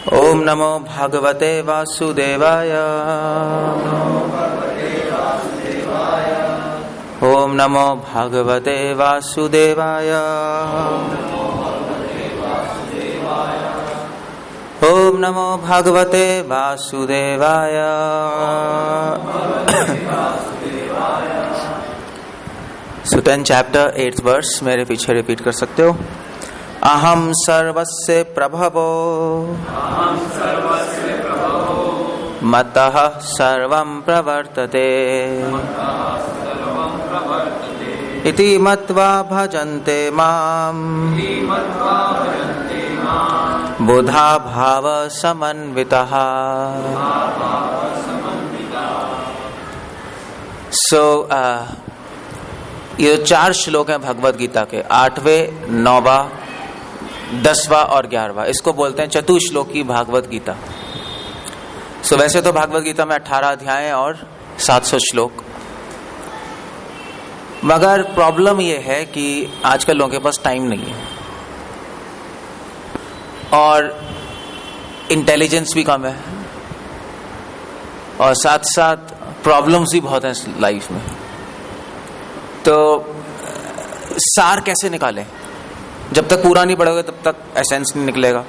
ओम नमो भगवते वासुदेवाय। ओम नमो भगवते वासुदेवाय। ओम नमो भगवते वासुदेवाय। सो 10 चैप्टर 8th वर्स मेरे पीछे रिपीट कर सकते हो। अहम सर्वस्य प्रभवो मतः सर्वं प्रवर्तते इति मत्वा भजन्ते माम् बुधा भाव समन्वितः। ये 4 श्लोक हैं भगवद गीता के, 8वें, 9वां, 10वां और 11वां। इसको बोलते हैं चतुश्लोकी भागवत गीता। वैसे तो भागवत गीता में 18 अध्याय और 700 श्लोक, मगर प्रॉब्लम ये है कि आजकल लोगों के पास टाइम नहीं है और इंटेलिजेंस भी कम है और साथ साथ प्रॉब्लम्स भी बहुत हैं लाइफ में। तो सार कैसे निकालें? जब तक पूरा नहीं पढ़ोगे तब तक एसेंस नहीं निकलेगा,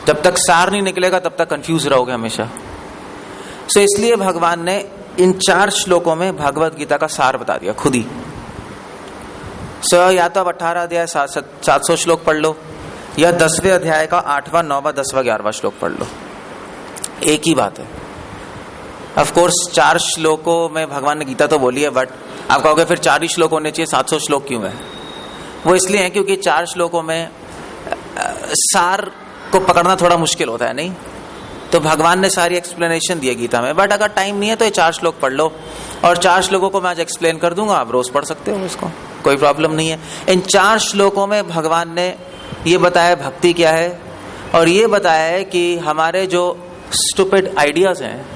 जब तक सार नहीं निकलेगा तब तक कंफ्यूज रहोगे हमेशा। इसलिए भगवान ने इन 4 श्लोकों में भगवत गीता का सार बता दिया खुद ही। या तो अब 18 अध्याय 700 श्लोक पढ़ लो या 10वें अध्याय का 8वां, 9वां, 10वां, 11वां श्लोक पढ़ लो, एक ही बात है। ऑफ कोर्स 4 श्लोकों में भगवान ने गीता तो बोली है, बट आप कहोगे फिर 4 ही श्लोक होने चाहिए, 700 श्लोक क्यों है? वो इसलिए है क्योंकि 4 श्लोकों में सार को पकड़ना थोड़ा मुश्किल होता है, नहीं? तो भगवान ने सारी एक्सप्लेनेशन दी है गीता में, बट अगर टाइम नहीं है तो ये 4 श्लोक पढ़ लो और 4 श्लोकों को मैं आज एक्सप्लेन कर दूंगा, आप रोज पढ़ सकते हो इसको, कोई प्रॉब्लम नहीं है। इन 4 श्लोकों में भगवान ने ये बताया भक्ति क्या है और ये बताया है कि हमारे जो स्टूपिड आइडियाज हैं,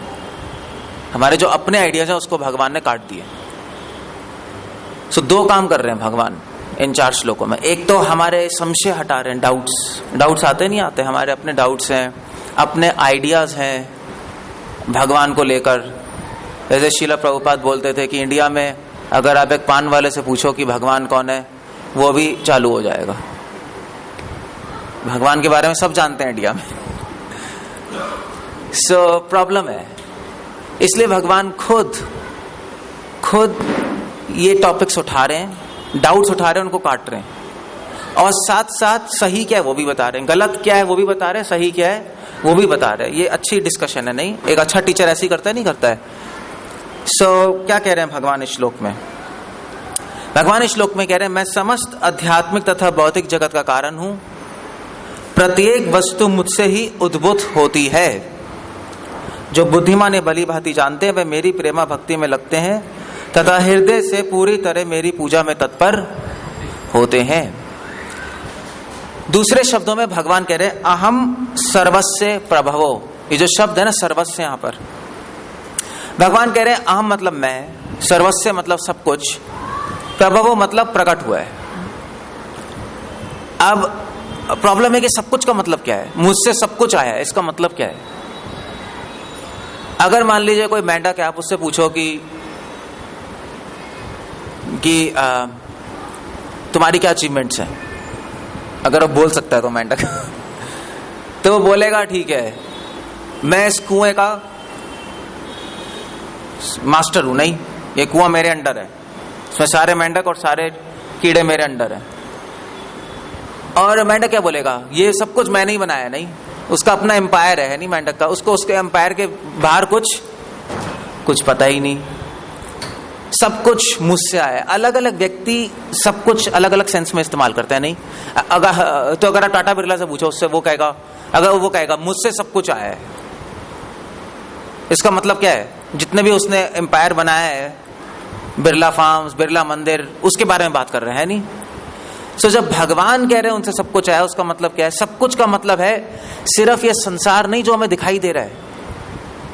हमारे जो अपने आइडियाज हैं, उसको भगवान ने काट दिए। 2 काम कर रहे हैं भगवान इन 4 श्लोकों में। एक तो हमारे संशय हटा रहे हैं, डाउट्स आते नहीं आते, हमारे अपने डाउट्स हैं, अपने आइडियाज हैं भगवान को लेकर। जैसे श्रील प्रभुपाद बोलते थे कि इंडिया में अगर आप एक पान वाले से पूछो कि भगवान कौन है, वो भी चालू हो जाएगा। भगवान के बारे में सब जानते हैं इंडिया में। प्रॉब्लम है, इसलिए भगवान खुद ये टॉपिक्स उठा रहे हैं, डाउट्स उठा रहे हैं, उनको काट रहे हैं और साथ साथ सही क्या है वो भी बता रहे हैं, गलत क्या है वो भी बता रहे हैं, सही क्या है वो भी बता रहे हैं। ये अच्छी डिस्कशन है, नहीं? एक अच्छा टीचर ऐसे ही करता है, नहीं करता है? क्या कह रहे हैं भगवान इस श्लोक में? भगवान इस श्लोक में कह रहे हैं, मैं समस्त आध्यात्मिक तथा भौतिक जगत का कारण हूं, प्रत्येक वस्तु मुझसे ही उद्भूत होती है। जो बुद्धिमान भली भांति जानते हैं वे मेरी प्रेमा भक्ति में लगते हैं तथा हृदय से पूरी तरह मेरी पूजा में तत्पर होते हैं। दूसरे शब्दों में भगवान कह रहे हैं, अहम सर्वस्य प्रभवो। ये जो शब्द है ना, सर्वस्य, यहां पर भगवान कह रहे हैं अहम मतलब मैं, सर्वस्य मतलब सब कुछ, प्रभवो मतलब प्रकट हुआ है। अब प्रॉब्लम है कि सब कुछ का मतलब क्या है? मुझसे सब कुछ आया है, इसका मतलब क्या है? अगर मान लीजिए कोई मेंढक है, आप उससे पूछो कि तुम्हारी क्या अचीवमेंट्स हैं, अगर वो बोल सकता है तो मेंढक तो वो बोलेगा ठीक है मैं इस कुएं का मास्टर हूं। नहीं, ये कुआं मेरे अंडर है, इसमें सारे मेंढक और सारे कीड़े मेरे अंडर हैं। और मेंढक क्या बोलेगा? ये सब कुछ मैंने ही बनाया। नहीं, उसका अपना एम्पायर है, नहीं मेंढक का, उसको उसके एम्पायर के बाहर कुछ पता ही नहीं, सब कुछ मुझसे आया। अलग अलग व्यक्ति सब कुछ अलग अलग सेंस में इस्तेमाल करते हैं, नहीं? अगर आप टाटा बिरला से पूछो, उससे वो कहेगा मुझसे सब कुछ आया है। इसका मतलब क्या है? जितने भी उसने एम्पायर बनाया है, बिरला फार्म्स, बिरला मंदिर, उसके बारे में बात कर रहे हैं, नहीं? जब भगवान कह रहे हैं उनसे सब कुछ आया, उसका मतलब क्या है? सब कुछ का मतलब है सिर्फ ये संसार नहीं जो हमें दिखाई दे रहा है,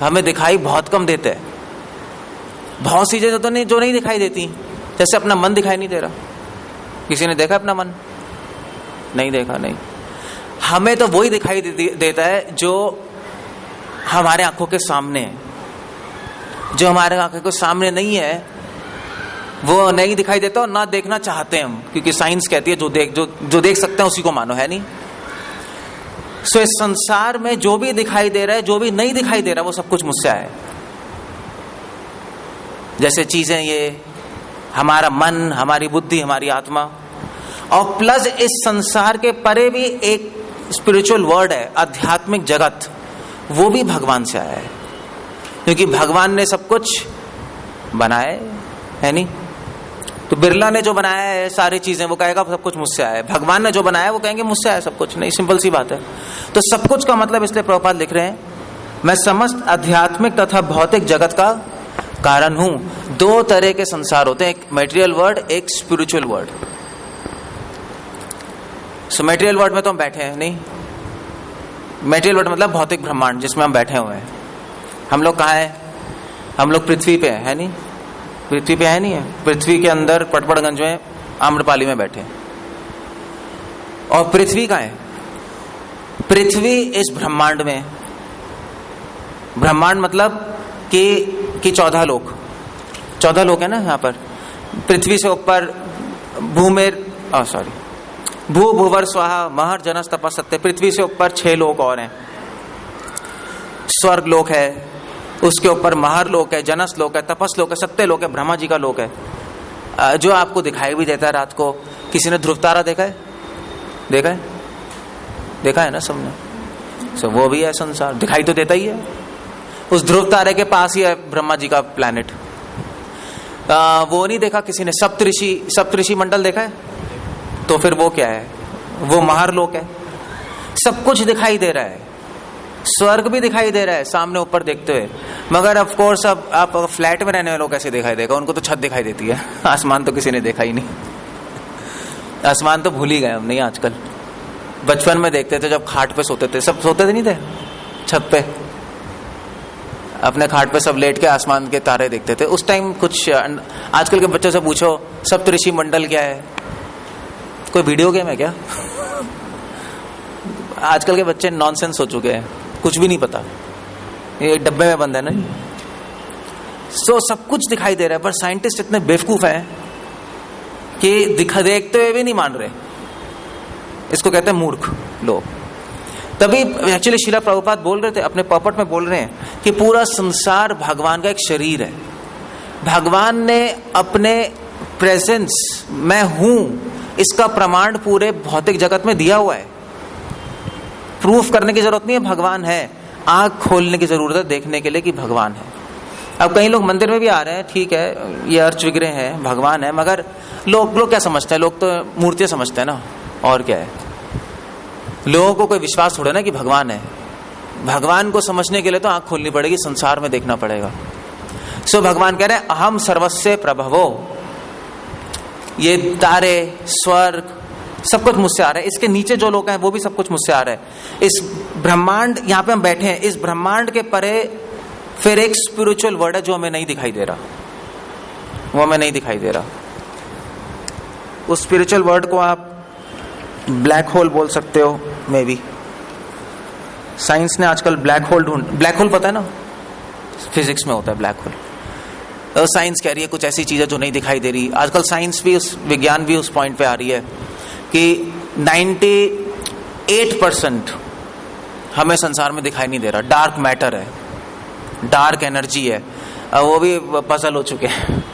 हमें दिखाई बहुत कम देते हैं। बहुत सी चीजें तो नहीं जो नहीं दिखाई देती, जैसे अपना मन दिखाई नहीं दे रहा। किसी ने देखा अपना मन? नहीं देखा, नहीं। हमें तो वही दिखाई देता है जो हमारे आंखों के सामने है। जो हमारे आंखों के सामने नहीं है वो नहीं दिखाई देता और ना देखना चाहते हैं हम, क्योंकि साइंस कहती है जो देख सकते हैं उसी को मानो, है नहीं। सो इस संसार में जो भी दिखाई दे रहा है, जो भी नहीं दिखाई दे रहा, वो सब कुछ मुझसे आया है। जैसे चीजें, ये हमारा मन, हमारी बुद्धि, हमारी आत्मा, और प्लस इस संसार के परे भी एक स्पिरिचुअल वर्ड है, आध्यात्मिक जगत, वो भी भगवान से आया है, क्योंकि भगवान ने सब कुछ बनाया है नहीं। तो बिरला ने जो बनाया है सारी चीजें, वो कहेगा सब कुछ मुझसे आया है। भगवान ने जो बनाया वो कहेंगे मुझसे आया सब कुछ, नहीं, सिंपल सी बात है। तो सब कुछ का मतलब, इसलिए प्रभुपाद लिख रहे हैं, मैं समस्त आध्यात्मिक तथा भौतिक जगत का कारण हूं। दो तरह के संसार होते हैं, एक मटेरियल वर्ल्ड, एक spiritual world. So material world में तो हम बैठे हैं नहीं, मटेरियल वर्ल्ड मतलब भौतिक ब्रह्मांड जिसमें हम बैठे हुए हैं। हम लोग कहाँ हैं? हम लोग पृथ्वी पे है नहीं, पृथ्वी पे है नहीं है, पृथ्वी के अंदर पटपड़गंज में आम्रपाली में बैठे। और पृथ्वी कहाँ है? पृथ्वी इस ब्रह्मांड में, ब्रह्मांड मतलब कि 14 लोक, 14 लोक है ना यहाँ पर। पृथ्वी से ऊपर भू भूवर स्वाहा महर जनस तपस सत्य, पृथ्वी से ऊपर 6 लोक और हैं। स्वर्ग लोक है, उसके ऊपर महर लोक है, जनस लोक है, तपस लोक है, सत्य लोक है, ब्रह्मा जी का लोक है, जो आपको दिखाई भी देता है रात को। किसी ने ध्रुव तारा देखा है? देखा है ना सबने। सो वो भी है संसार, दिखाई तो देता ही है। उस ध्रुव तारे के पास ही है ब्रह्मा जी का प्लैनेट। वो नहीं देखा किसी ने? सप्तऋषि मंडल देखा है? तो फिर वो क्या है? वो महर लोक है। सब कुछ दिखाई दे रहा है, स्वर्ग भी दिखाई दे रहा है सामने ऊपर देखते हुए। मगर ऑफ कोर्स अब आप फ्लैट में रहने वालों को कैसे दिखाई देगा? उनको तो छत दिखाई देती है, आसमान तो किसी ने देखा ही नहीं। आसमान तो भूल ही गए हम, नहीं आजकल। बचपन में देखते थे जब खाट पे सोते थे, सब सोते थे नहीं थे छत पे, अपने खाट पे सब लेट के आसमान के तारे देखते थे उस टाइम। कुछ आजकल के बच्चों से पूछो सप्तऋषि मंडल क्या है, कोई वीडियो गेम है क्या? आजकल के बच्चे नॉनसेंस हो चुके हैं, कुछ भी नहीं पता, ये डब्बे में बंद है ना। सो सब कुछ दिखाई दे रहा है, पर साइंटिस्ट इतने बेवकूफ हैं कि देखते हुए भी नहीं मान रहे। इसको कहते हैं मूर्ख लोग। तभी एक्चुअली श्रील प्रभुपाद बोल रहे थे, अपने पॉपट में बोल रहे हैं कि पूरा संसार भगवान का एक शरीर है। भगवान ने अपने प्रेजेंस, मैं हूं, इसका प्रमाण पूरे भौतिक जगत में दिया हुआ है। प्रूफ करने की जरूरत नहीं है भगवान है, आंख खोलने की जरूरत है देखने के लिए कि भगवान है। अब कई लोग मंदिर में भी आ रहे हैं, ठीक है, ये अर्च विग्रह है, भगवान है, मगर लोग क्या समझते हैं? लोग तो मूर्तियां समझते हैं ना, और क्या है। लोगों को कोई विश्वास थोड़ा ना कि भगवान है। भगवान को समझने के लिए तो आंख खोलनी पड़ेगी, संसार में देखना पड़ेगा। सो भगवान कह रहे हैं अहम सर्वस्य प्रभवो, ये तारे, स्वर्ग, सब कुछ मुझसे आ रहा है। इसके नीचे जो लोग हैं वो भी सब कुछ मुझसे आ रहा है। इस ब्रह्मांड, यहाँ पे हम बैठे हैं, इस ब्रह्मांड के परे फिर एक स्पिरिचुअल वर्ड है जो हमें नहीं दिखाई दे रहा, वो हमें नहीं दिखाई दे रहा। उस स्पिरिचुअल वर्ड को आप ब्लैक होल बोल सकते हो, मे बी। साइंस ने आजकल ब्लैक होल पता है ना, फिजिक्स में होता है ब्लैक होल। तो साइंस कह रही है कुछ ऐसी चीजें जो नहीं दिखाई दे रही। आजकल साइंस भी, विज्ञान भी उस पॉइंट पे आ रही है कि 98% हमें संसार में दिखाई नहीं दे रहा। डार्क मैटर है, डार्क एनर्जी है, वो भी पजल हो चुके हैं।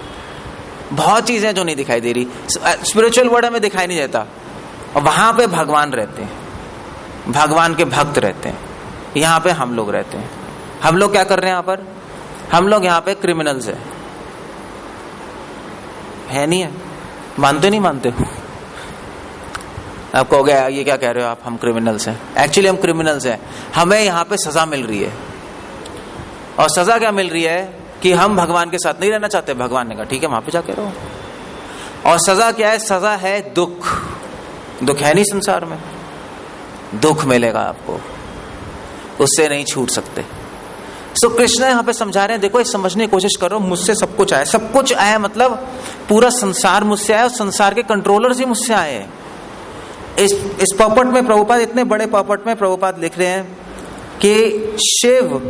बहुत चीजें जो नहीं दिखाई दे रही। स्पिरिचुअल वर्ल्ड हमें दिखाई नहीं देता, और वहां पे भगवान रहते हैं, भगवान के भक्त रहते हैं। यहाँ पे हम लोग रहते हैं। हम लोग क्या कर रहे हैं यहाँ पर? हम लोग यहाँ पे क्रिमिनल्स है नहीं है? मानते नहीं मानते? आप कहोगे ये क्या कह रहे हो आप, हम क्रिमिनल्स हैं। एक्चुअली हम क्रिमिनल्स हैं, हमें यहाँ पे सजा मिल रही है। और सजा क्या मिल रही है कि हम भगवान के साथ नहीं रहना चाहते। भगवान ने कहा ठीक है वहां पे जाके रहो। और सजा क्या है? सजा है दुख। दुख है नहीं संसार में, दुख मिलेगा आपको, उससे नहीं छूट सकते। सो कृष्ण यहाँ पे समझा रहे हैं, देखो इस समझने की कोशिश करो, मुझसे सब कुछ आया। सब कुछ आया मतलब पूरा संसार मुझसे आया, और संसार के कंट्रोलर्स ही मुझसे आए हैं। इस पॉपट में प्रभुपाद, इतने बड़े पॉपट में प्रभुपाद लिख रहे हैं कि शिव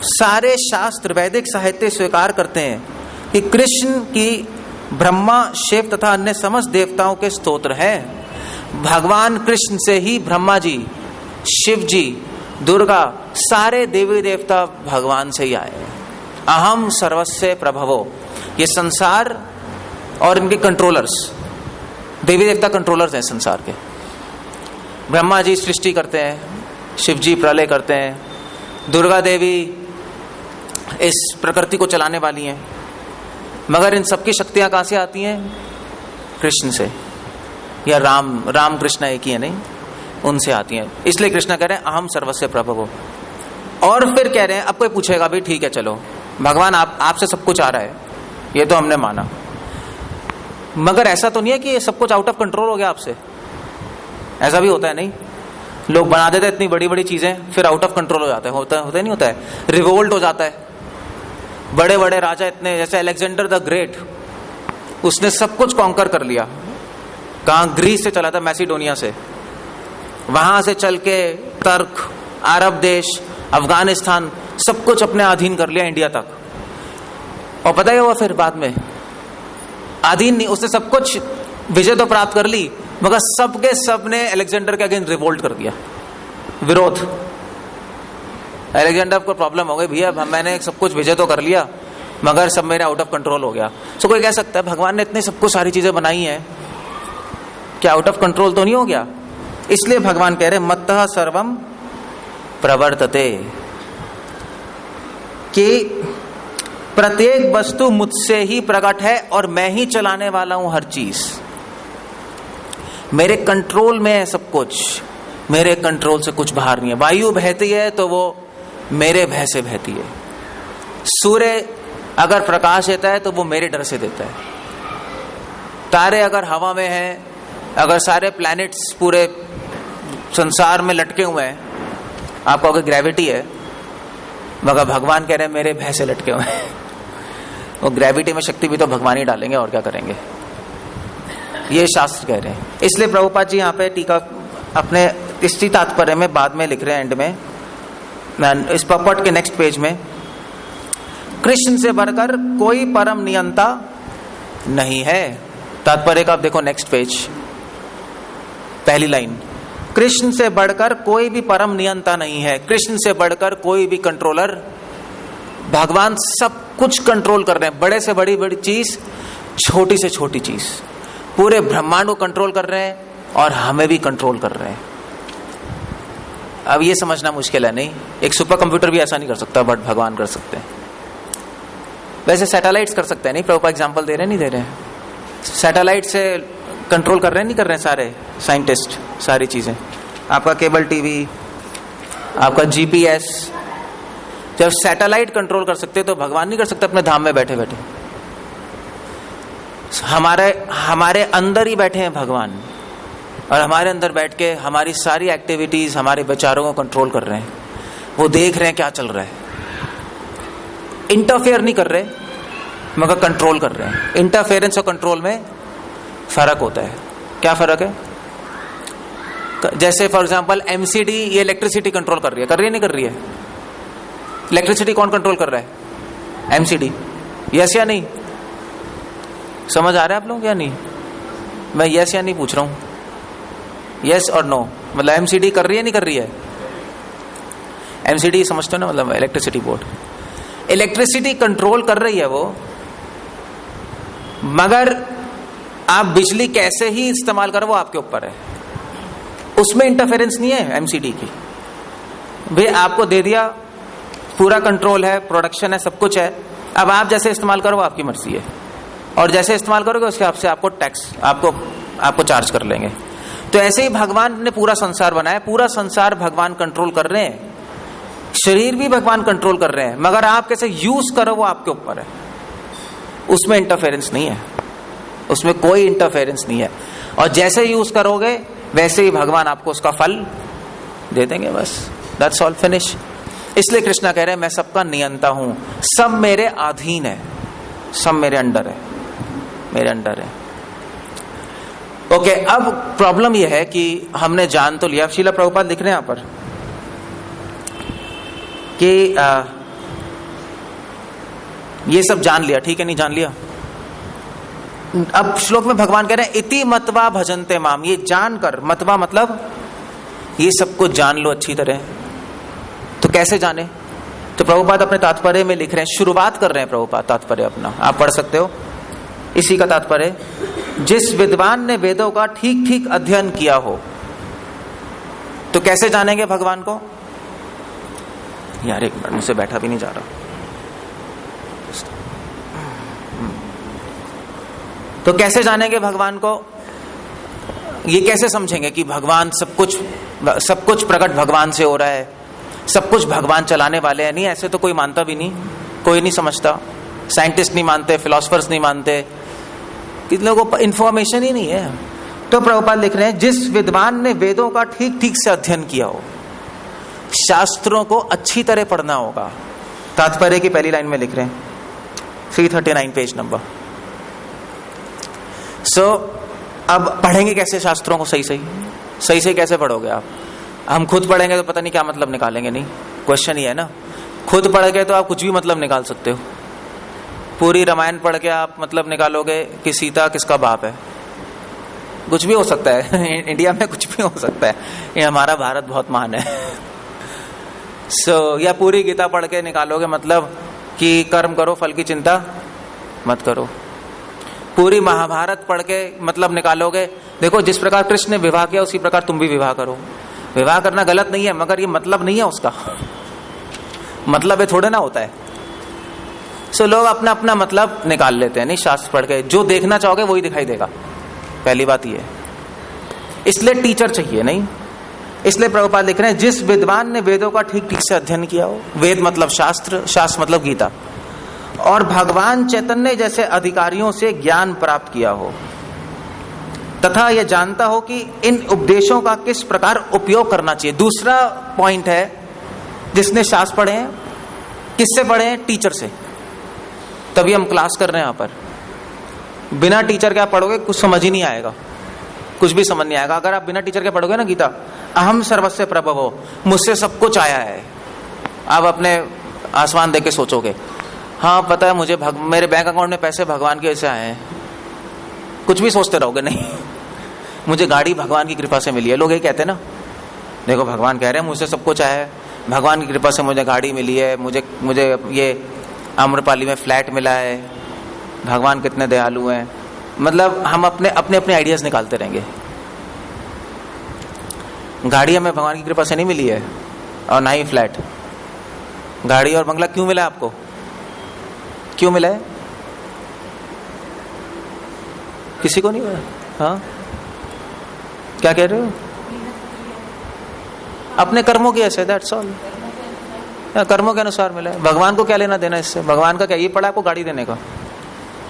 सारे शास्त्र वैदिक साहित्य स्वीकार करते हैं कि कृष्ण की ब्रह्मा, शिव तथा अन्य समस्त देवताओं के स्तोत्र है। भगवान कृष्ण से ही ब्रह्मा जी, शिव जी, दुर्गा, सारे देवी देवता भगवान से ही आए हैं। अहम सर्वस्य प्रभवो, ये संसार और इनके कंट्रोलर्स, देवी देवता कंट्रोलर्स हैं संसार के। ब्रह्मा जी सृष्टि करते हैं, शिव जी प्रलय करते हैं, दुर्गा देवी इस प्रकृति को चलाने वाली हैं। मगर इन सबकी शक्तियां कहां से आती हैं? कृष्ण से, या राम कृष्ण एक ही है, नहीं, उनसे आती हैं। इसलिए कृष्ण कह रहे हैं अहम सर्वस्य प्रभवो। और फिर कह रहे हैं, अब कोई पूछेगा भी ठीक है चलो भगवान आपसे सब कुछ आ रहा है, ये तो हमने माना, मगर ऐसा तो नहीं है कि ये सब कुछ आउट ऑफ कंट्रोल हो गया आपसे। ऐसा भी होता है, नहीं, लोग बना देते हैं इतनी बड़ी बड़ी चीजें, फिर आउट ऑफ कंट्रोल हो जाता है। होता नहीं होता है, रिवोल्ट हो जाता है। बड़े बड़े राजा इतने, जैसे अलेक्जेंडर द ग्रेट, उसने सब कुछ कॉन्कर कर लिया। कहां? ग्रीस से चला था, मैसिडोनिया से, वहां से चल के तर्क, अरब देश, अफगानिस्तान, सब कुछ अपने अधीन कर लिया, इंडिया तक। और पता है वो फिर बाद में अधीन नहीं, उसने सब कुछ विजय तो प्राप्त कर ली, मगर सबके सब ने अलेक्जेंडर के अगेंस्ट रिवोल्ट कर दिया, विरोध। अलेक्जेंडर को प्रॉब्लम हो गई, भैया मैंने सब कुछ विजय तो कर लिया मगर सब मेरे आउट ऑफ कंट्रोल हो गया। सो कोई कह सकता है भगवान ने इतने सब कुछ सारी चीजें बनाई हैं, क्या आउट ऑफ कंट्रोल तो नहीं हो गया? इसलिए भगवान कह रहे मत्तः सर्वम प्रवर्तते, कि प्रत्येक वस्तु मुझसे ही प्रकट है और मैं ही चलाने वाला हूं हर चीज। मेरे कंट्रोल में है सब कुछ, मेरे कंट्रोल से कुछ बाहर नहीं है। वायु बहती है तो वो मेरे भय से बहती है। सूर्य अगर प्रकाश देता है तो वो मेरे डर से देता है। तारे अगर हवा में हैं, अगर सारे प्लैनेट्स पूरे संसार में लटके हुए हैं, आप कहोगे ग्रेविटी है, मगर भगवान कह रहे हैं मेरे भय से लटके हुए हैं। वो ग्रेविटी में शक्ति भी तो भगवान ही डालेंगे, और क्या करेंगे, ये शास्त्र कह रहे हैं। इसलिए प्रभुपाद जी यहाँ पे टीका अपने इसी तात्पर्य में बाद में लिख रहे हैं, एंड में, इस पॉपट के नेक्स्ट पेज में, कृष्ण से बढ़कर कोई परम नियंता नहीं है। तात्पर्य का आप देखो नेक्स्ट पेज, पहली लाइन, कृष्ण से बढ़कर कोई भी परम नियंता नहीं है। कृष्ण से बढ़कर कोई भी कंट्रोलर, भगवान सब कुछ कंट्रोल कर रहे हैं, बड़े से बड़ी बड़ी चीज, छोटी से छोटी चीज, पूरे ब्रह्मांड को कंट्रोल कर रहे हैं और हमें भी कंट्रोल कर रहे हैं। अब ये समझना मुश्किल है, नहीं, एक सुपर कंप्यूटर भी ऐसा नहीं कर सकता, बट भगवान कर सकते हैं। वैसे सैटेलाइट्स कर सकते हैं, नहीं, प्रभुपाद एग्जांपल दे रहे हैं, नहीं दे रहे हैं, सैटेलाइट से कंट्रोल कर रहे हैं, नहीं कर रहे हैं सारे साइंटिस्ट, सारी चीजें, आपका केबल टीवी, आपका जीपीएस। जब सैटेलाइट कंट्रोल कर सकते तो भगवान नहीं कर सकते अपने धाम में बैठे बैठे? हमारे अंदर ही बैठे हैं भगवान, और हमारे अंदर बैठ के हमारी सारी एक्टिविटीज, हमारे विचारों को कंट्रोल कर रहे हैं। वो देख रहे हैं क्या चल रहा है, इंटरफेयर नहीं कर रहे मगर कंट्रोल कर रहे हैं। इंटरफेरेंस और कंट्रोल में फर्क होता है। क्या फर्क है? जैसे फॉर एग्जांपल एमसीडी, ये इलेक्ट्रिसिटी कंट्रोल कर रही है, नहीं कर रही है? इलेक्ट्रिसिटी कौन कंट्रोल कर रहा है? एमसीडी। यस या नहीं? समझ आ रहा है आप लोग या नहीं? मैं यस या नहीं पूछ रहा हूं, यस और नो, मतलब एमसीडी कर रही है, नहीं कर रही है? एमसीडी समझते हो ना, मतलब इलेक्ट्रिसिटी बोर्ड। इलेक्ट्रिसिटी कंट्रोल कर रही है वो, मगर आप बिजली कैसे ही इस्तेमाल करो वो आपके ऊपर है, उसमें इंटरफेरेंस नहीं है एमसीडी की। वे आपको दे दिया, पूरा कंट्रोल है, प्रोडक्शन है, सब कुछ है, अब आप जैसे इस्तेमाल करो आपकी मर्जी है, और जैसे इस्तेमाल करोगे उसके हिसाब से आपको टैक्स, आपको चार्ज कर लेंगे। तो ऐसे ही भगवान ने पूरा संसार बनाया, पूरा संसार भगवान कंट्रोल कर रहे हैं, शरीर भी भगवान कंट्रोल कर रहे हैं, मगर आप कैसे यूज करो वो आपके ऊपर है, उसमें इंटरफेरेंस नहीं है, उसमें कोई इंटरफेरेंस नहीं है। और जैसे यूज करोगे वैसे ही भगवान आपको उसका फल दे देंगे, बस, दैट्स ऑल, फिनिश। इसलिए कृष्णा कह रहे हैं मैं सबका नियंता हूं, सब मेरे अधीन है, सब मेरे अंडर है, मेरे अंडर है। ओके, अब प्रॉब्लम यह है कि हमने जान तो लिया, श्रील प्रभुपाद लिख रहे हैं यहां पर कि ये सब जान लिया, ठीक है, नहीं जान लिया। अब श्लोक में भगवान कह रहे हैं इति मत्वा भजन्ते माम, ये जानकर, मतवा मतलब ये सब कुछ जान लो अच्छी तरह। तो कैसे जाने? तो प्रभुपाद अपने तात्पर्य में लिख रहे हैं, शुरुआत कर रहे हैं प्रभुपाद तात्पर्य अपना, आप पढ़ सकते हो। इसी का तात्पर्य, जिस विद्वान ने वेदों का ठीक ठीक अध्ययन किया हो। तो कैसे जानेंगे भगवान को? यार एक मिनट, मुझसे बैठा भी नहीं जा रहा। तो कैसे जानेंगे भगवान को? ये कैसे समझेंगे कि भगवान सब कुछ प्रकट भगवान से हो रहा है, सब कुछ भगवान चलाने वाले हैं? नहीं, ऐसे तो कोई मानता भी नहीं, कोई नहीं समझता, साइंटिस्ट नहीं मानते, फिलोसफर्स नहीं मानते, इन लोगों को इंफॉर्मेशन ही नहीं है। तो प्रभुपाद लिख रहे हैं जिस विद्वान ने वेदों का ठीक ठीक से अध्ययन किया हो, शास्त्रों को अच्छी तरह पढ़ना होगा। तात्पर्य की पहली लाइन में लिख रहे हैं, 339 पेज नंबर। अब पढ़ेंगे कैसे शास्त्रों को? सही कैसे पढ़ोगे आप? हम खुद पढ़ेंगे तो पता नहीं क्या मतलब निकालेंगे, नहीं, क्वेश्चन ही है ना। खुद पढ़ के तो आप कुछ भी मतलब निकाल सकते हो। पूरी रामायण पढ़ के आप मतलब निकालोगे कि सीता किसका बाप है, कुछ भी हो सकता है। इंडिया में कुछ भी हो सकता है, ये हमारा भारत बहुत महान है। या पूरी गीता पढ़ के निकालोगे मतलब कि कर्म करो, फल की चिंता मत करो। पूरी महाभारत पढ़ के मतलब निकालोगे, देखो जिस प्रकार कृष्ण ने विवाह किया उसी प्रकार तुम भी विवाह करो। विवाह करना गलत नहीं है, मगर ये मतलब नहीं है उसका, मतलब ये थोड़े ना होता है। लोग अपना अपना मतलब निकाल लेते हैं, नहीं, शास्त्र पढ़ के जो देखना चाहोगे वही दिखाई देगा। पहली बात ये, इसलिए टीचर चाहिए, नहीं, इसलिए प्रभुपाद लिख रहे हैं जिस विद्वान ने वेदों का ठीक ठीक से अध्ययन किया हो, वेद मतलब शास्त्र, शास्त्र मतलब गीता, और भगवान चैतन्य जैसे अधिकारियों से ज्ञान प्राप्त किया हो, तथा यह जानता हो कि इन उपदेशों का किस प्रकार उपयोग करना चाहिए। दूसरा पॉइंट है, जिसने शास्त्र पढ़े हैं, किससे पढ़े हैं? टीचर से। तभी हम क्लास कर रहे हैं यहाँ पर। बिना टीचर के आप पढ़ोगे कुछ समझ ही नहीं आएगा, कुछ भी समझ नहीं आएगा। अगर आप बिना टीचर के पढ़ोगे ना गीता, अहम सर्वस्य प्रभवो, मुझसे सब कुछ आया है, आप अपने आसमान देख के सोचोगे, हाँ पता है मुझे मेरे बैंक अकाउंट में पैसे भगवान की वजह से आए हैं, कुछ भी सोचते रहोगे, नहीं, मुझे गाड़ी भगवान की कृपा से मिली है। लोग ये कहते हैं ना, देखो भगवान कह रहे हैं मुझसे सब कुछ आया है, भगवान की कृपा से मुझे गाड़ी मिली है, मुझे ये आम्रपाली में फ्लैट मिला है, भगवान कितने दयालु हैं। मतलब हम अपने आइडियाज निकालते रहेंगे। गाड़ी हमें भगवान की कृपा से नहीं मिली है, और ना ही फ्लैट। गाड़ी और बंगला क्यों मिला आपको? क्यों मिला है? किसी को नहीं मिला? हाँ, क्या कह रहे हो? अपने कर्मों की ऐसे, दैट्स ऑल, कर्मों के अनुसार मिला है। भगवान को क्या लेना देना इससे? भगवान का क्या, ये पड़ा आपको गाड़ी देने का?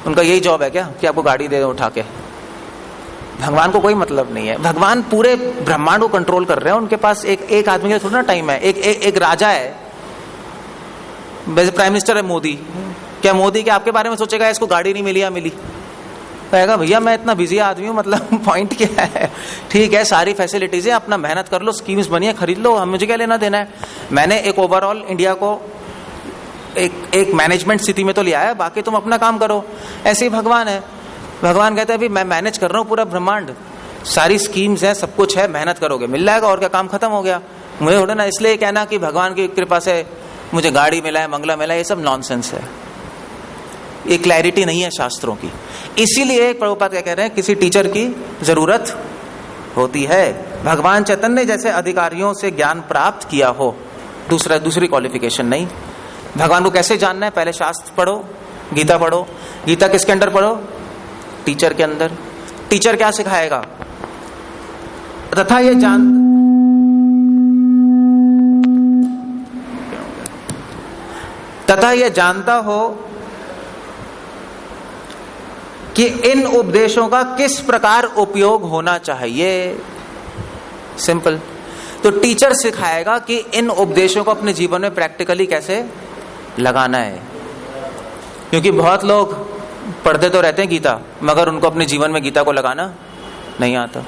उनका यही जॉब है क्या कि आपको गाड़ी दे उठा के? भगवान को कोई मतलब नहीं है। भगवान पूरे ब्रह्मांड को कंट्रोल कर रहे हैं, उनके पास एक आदमी के थोड़ा ना टाइम है। एक राजा है, वैसे प्राइम मिनिस्टर है मोदी, क्या मोदी के आपके बारे में सोचेगा इसको गाड़ी नहीं मिली या मिली? कहेगा भैया मैं इतना बिजी आदमी हूँ, मतलब पॉइंट क्या है, ठीक है सारी फैसिलिटीज है, अपना मेहनत कर लो, स्कीम्स बनिए, खरीद लो, हम मुझे क्या लेना देना है। मैंने एक ओवरऑल इंडिया को एक मैनेजमेंट स्थिति में तो लिया है, बाकी तुम अपना काम करो। ऐसे ही भगवान है, भगवान कहते हैं अभी मैं मैनेज कर रहा हूँ पूरा ब्रह्मांड, सारी स्कीम्स है, सब कुछ है, मेहनत करोगे मिल जाएगा, और क्या, काम खत्म हो गया। मुझे थोड़ा ना इसलिए कहना कि भगवान की कृपा से मुझे गाड़ी मिला है, बंगला मिला है, ये सब नॉनसेंस है, ये क्लैरिटी नहीं है शास्त्रों की। इसीलिए प्रभुपाद क्या कह रहे हैं, किसी टीचर की जरूरत होती है। भगवान चैतन्य जैसे अधिकारियों से ज्ञान प्राप्त किया हो, दूसरी क्वालिफिकेशन नहीं। भगवान को कैसे जानना है? पहले शास्त्र पढ़ो, गीता पढ़ो। गीता किसके अंदर पढ़ो? टीचर के अंदर। टीचर क्या सिखाएगा? तथा यह जानता हो कि इन उपदेशों का किस प्रकार उपयोग होना चाहिए। सिंपल। तो टीचर सिखाएगा कि इन उपदेशों को अपने जीवन में प्रैक्टिकली कैसे लगाना है। क्योंकि बहुत लोग पढ़ते तो रहते हैं गीता, मगर उनको अपने जीवन में गीता को लगाना नहीं आता।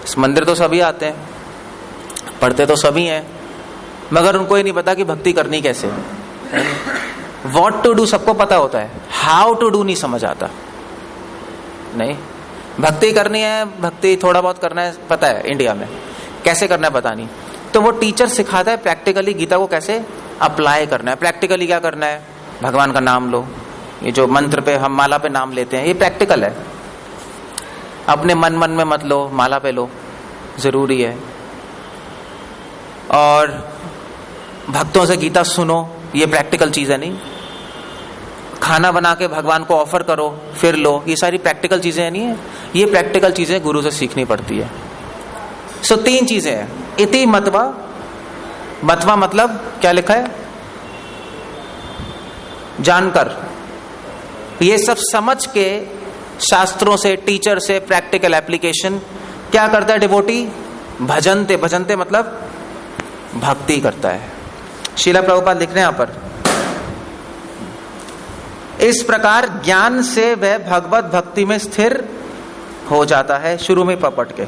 इस मंदिर तो सभी आते हैं, पढ़ते तो सभी हैं, मगर उनको ये नहीं पता कि भक्ति करनी कैसे। व्हाट टू डू सबको पता होता है, हाउ टू डू नहीं समझ आता। नहीं, भक्ति करनी है, भक्ति थोड़ा बहुत करना है पता है, इंडिया में कैसे करना है पता नहीं। तो वो टीचर सिखाता है प्रैक्टिकली गीता को कैसे अप्लाई करना है। प्रैक्टिकली क्या करना है, भगवान का नाम लो, ये जो मंत्र पे हम माला पे नाम लेते हैं ये प्रैक्टिकल है। अपने मन मन में मत लो, माला पे लो, जरूरी है। और भक्तों से गीता सुनो, ये प्रैक्टिकल चीज है। नहीं, खाना बना के भगवान को ऑफर करो फिर लो, ये सारी प्रैक्टिकल चीजें नहीं है। ये प्रैक्टिकल चीजें गुरु से सीखनी पड़ती है। सो 3 चीजें हैं, इति मतवा। मतवा मतलब क्या लिखा है, जानकर। ये सब समझ के शास्त्रों से, टीचर से, प्रैक्टिकल एप्लीकेशन क्या करता है डिवोटी, भजनते। भजनते मतलब भक्ति करता है। शीला प्रभुपाद लिख रहे हैं यहां पर, इस प्रकार ज्ञान से वह भगवत भक्ति में स्थिर हो जाता है। शुरू में पपट के,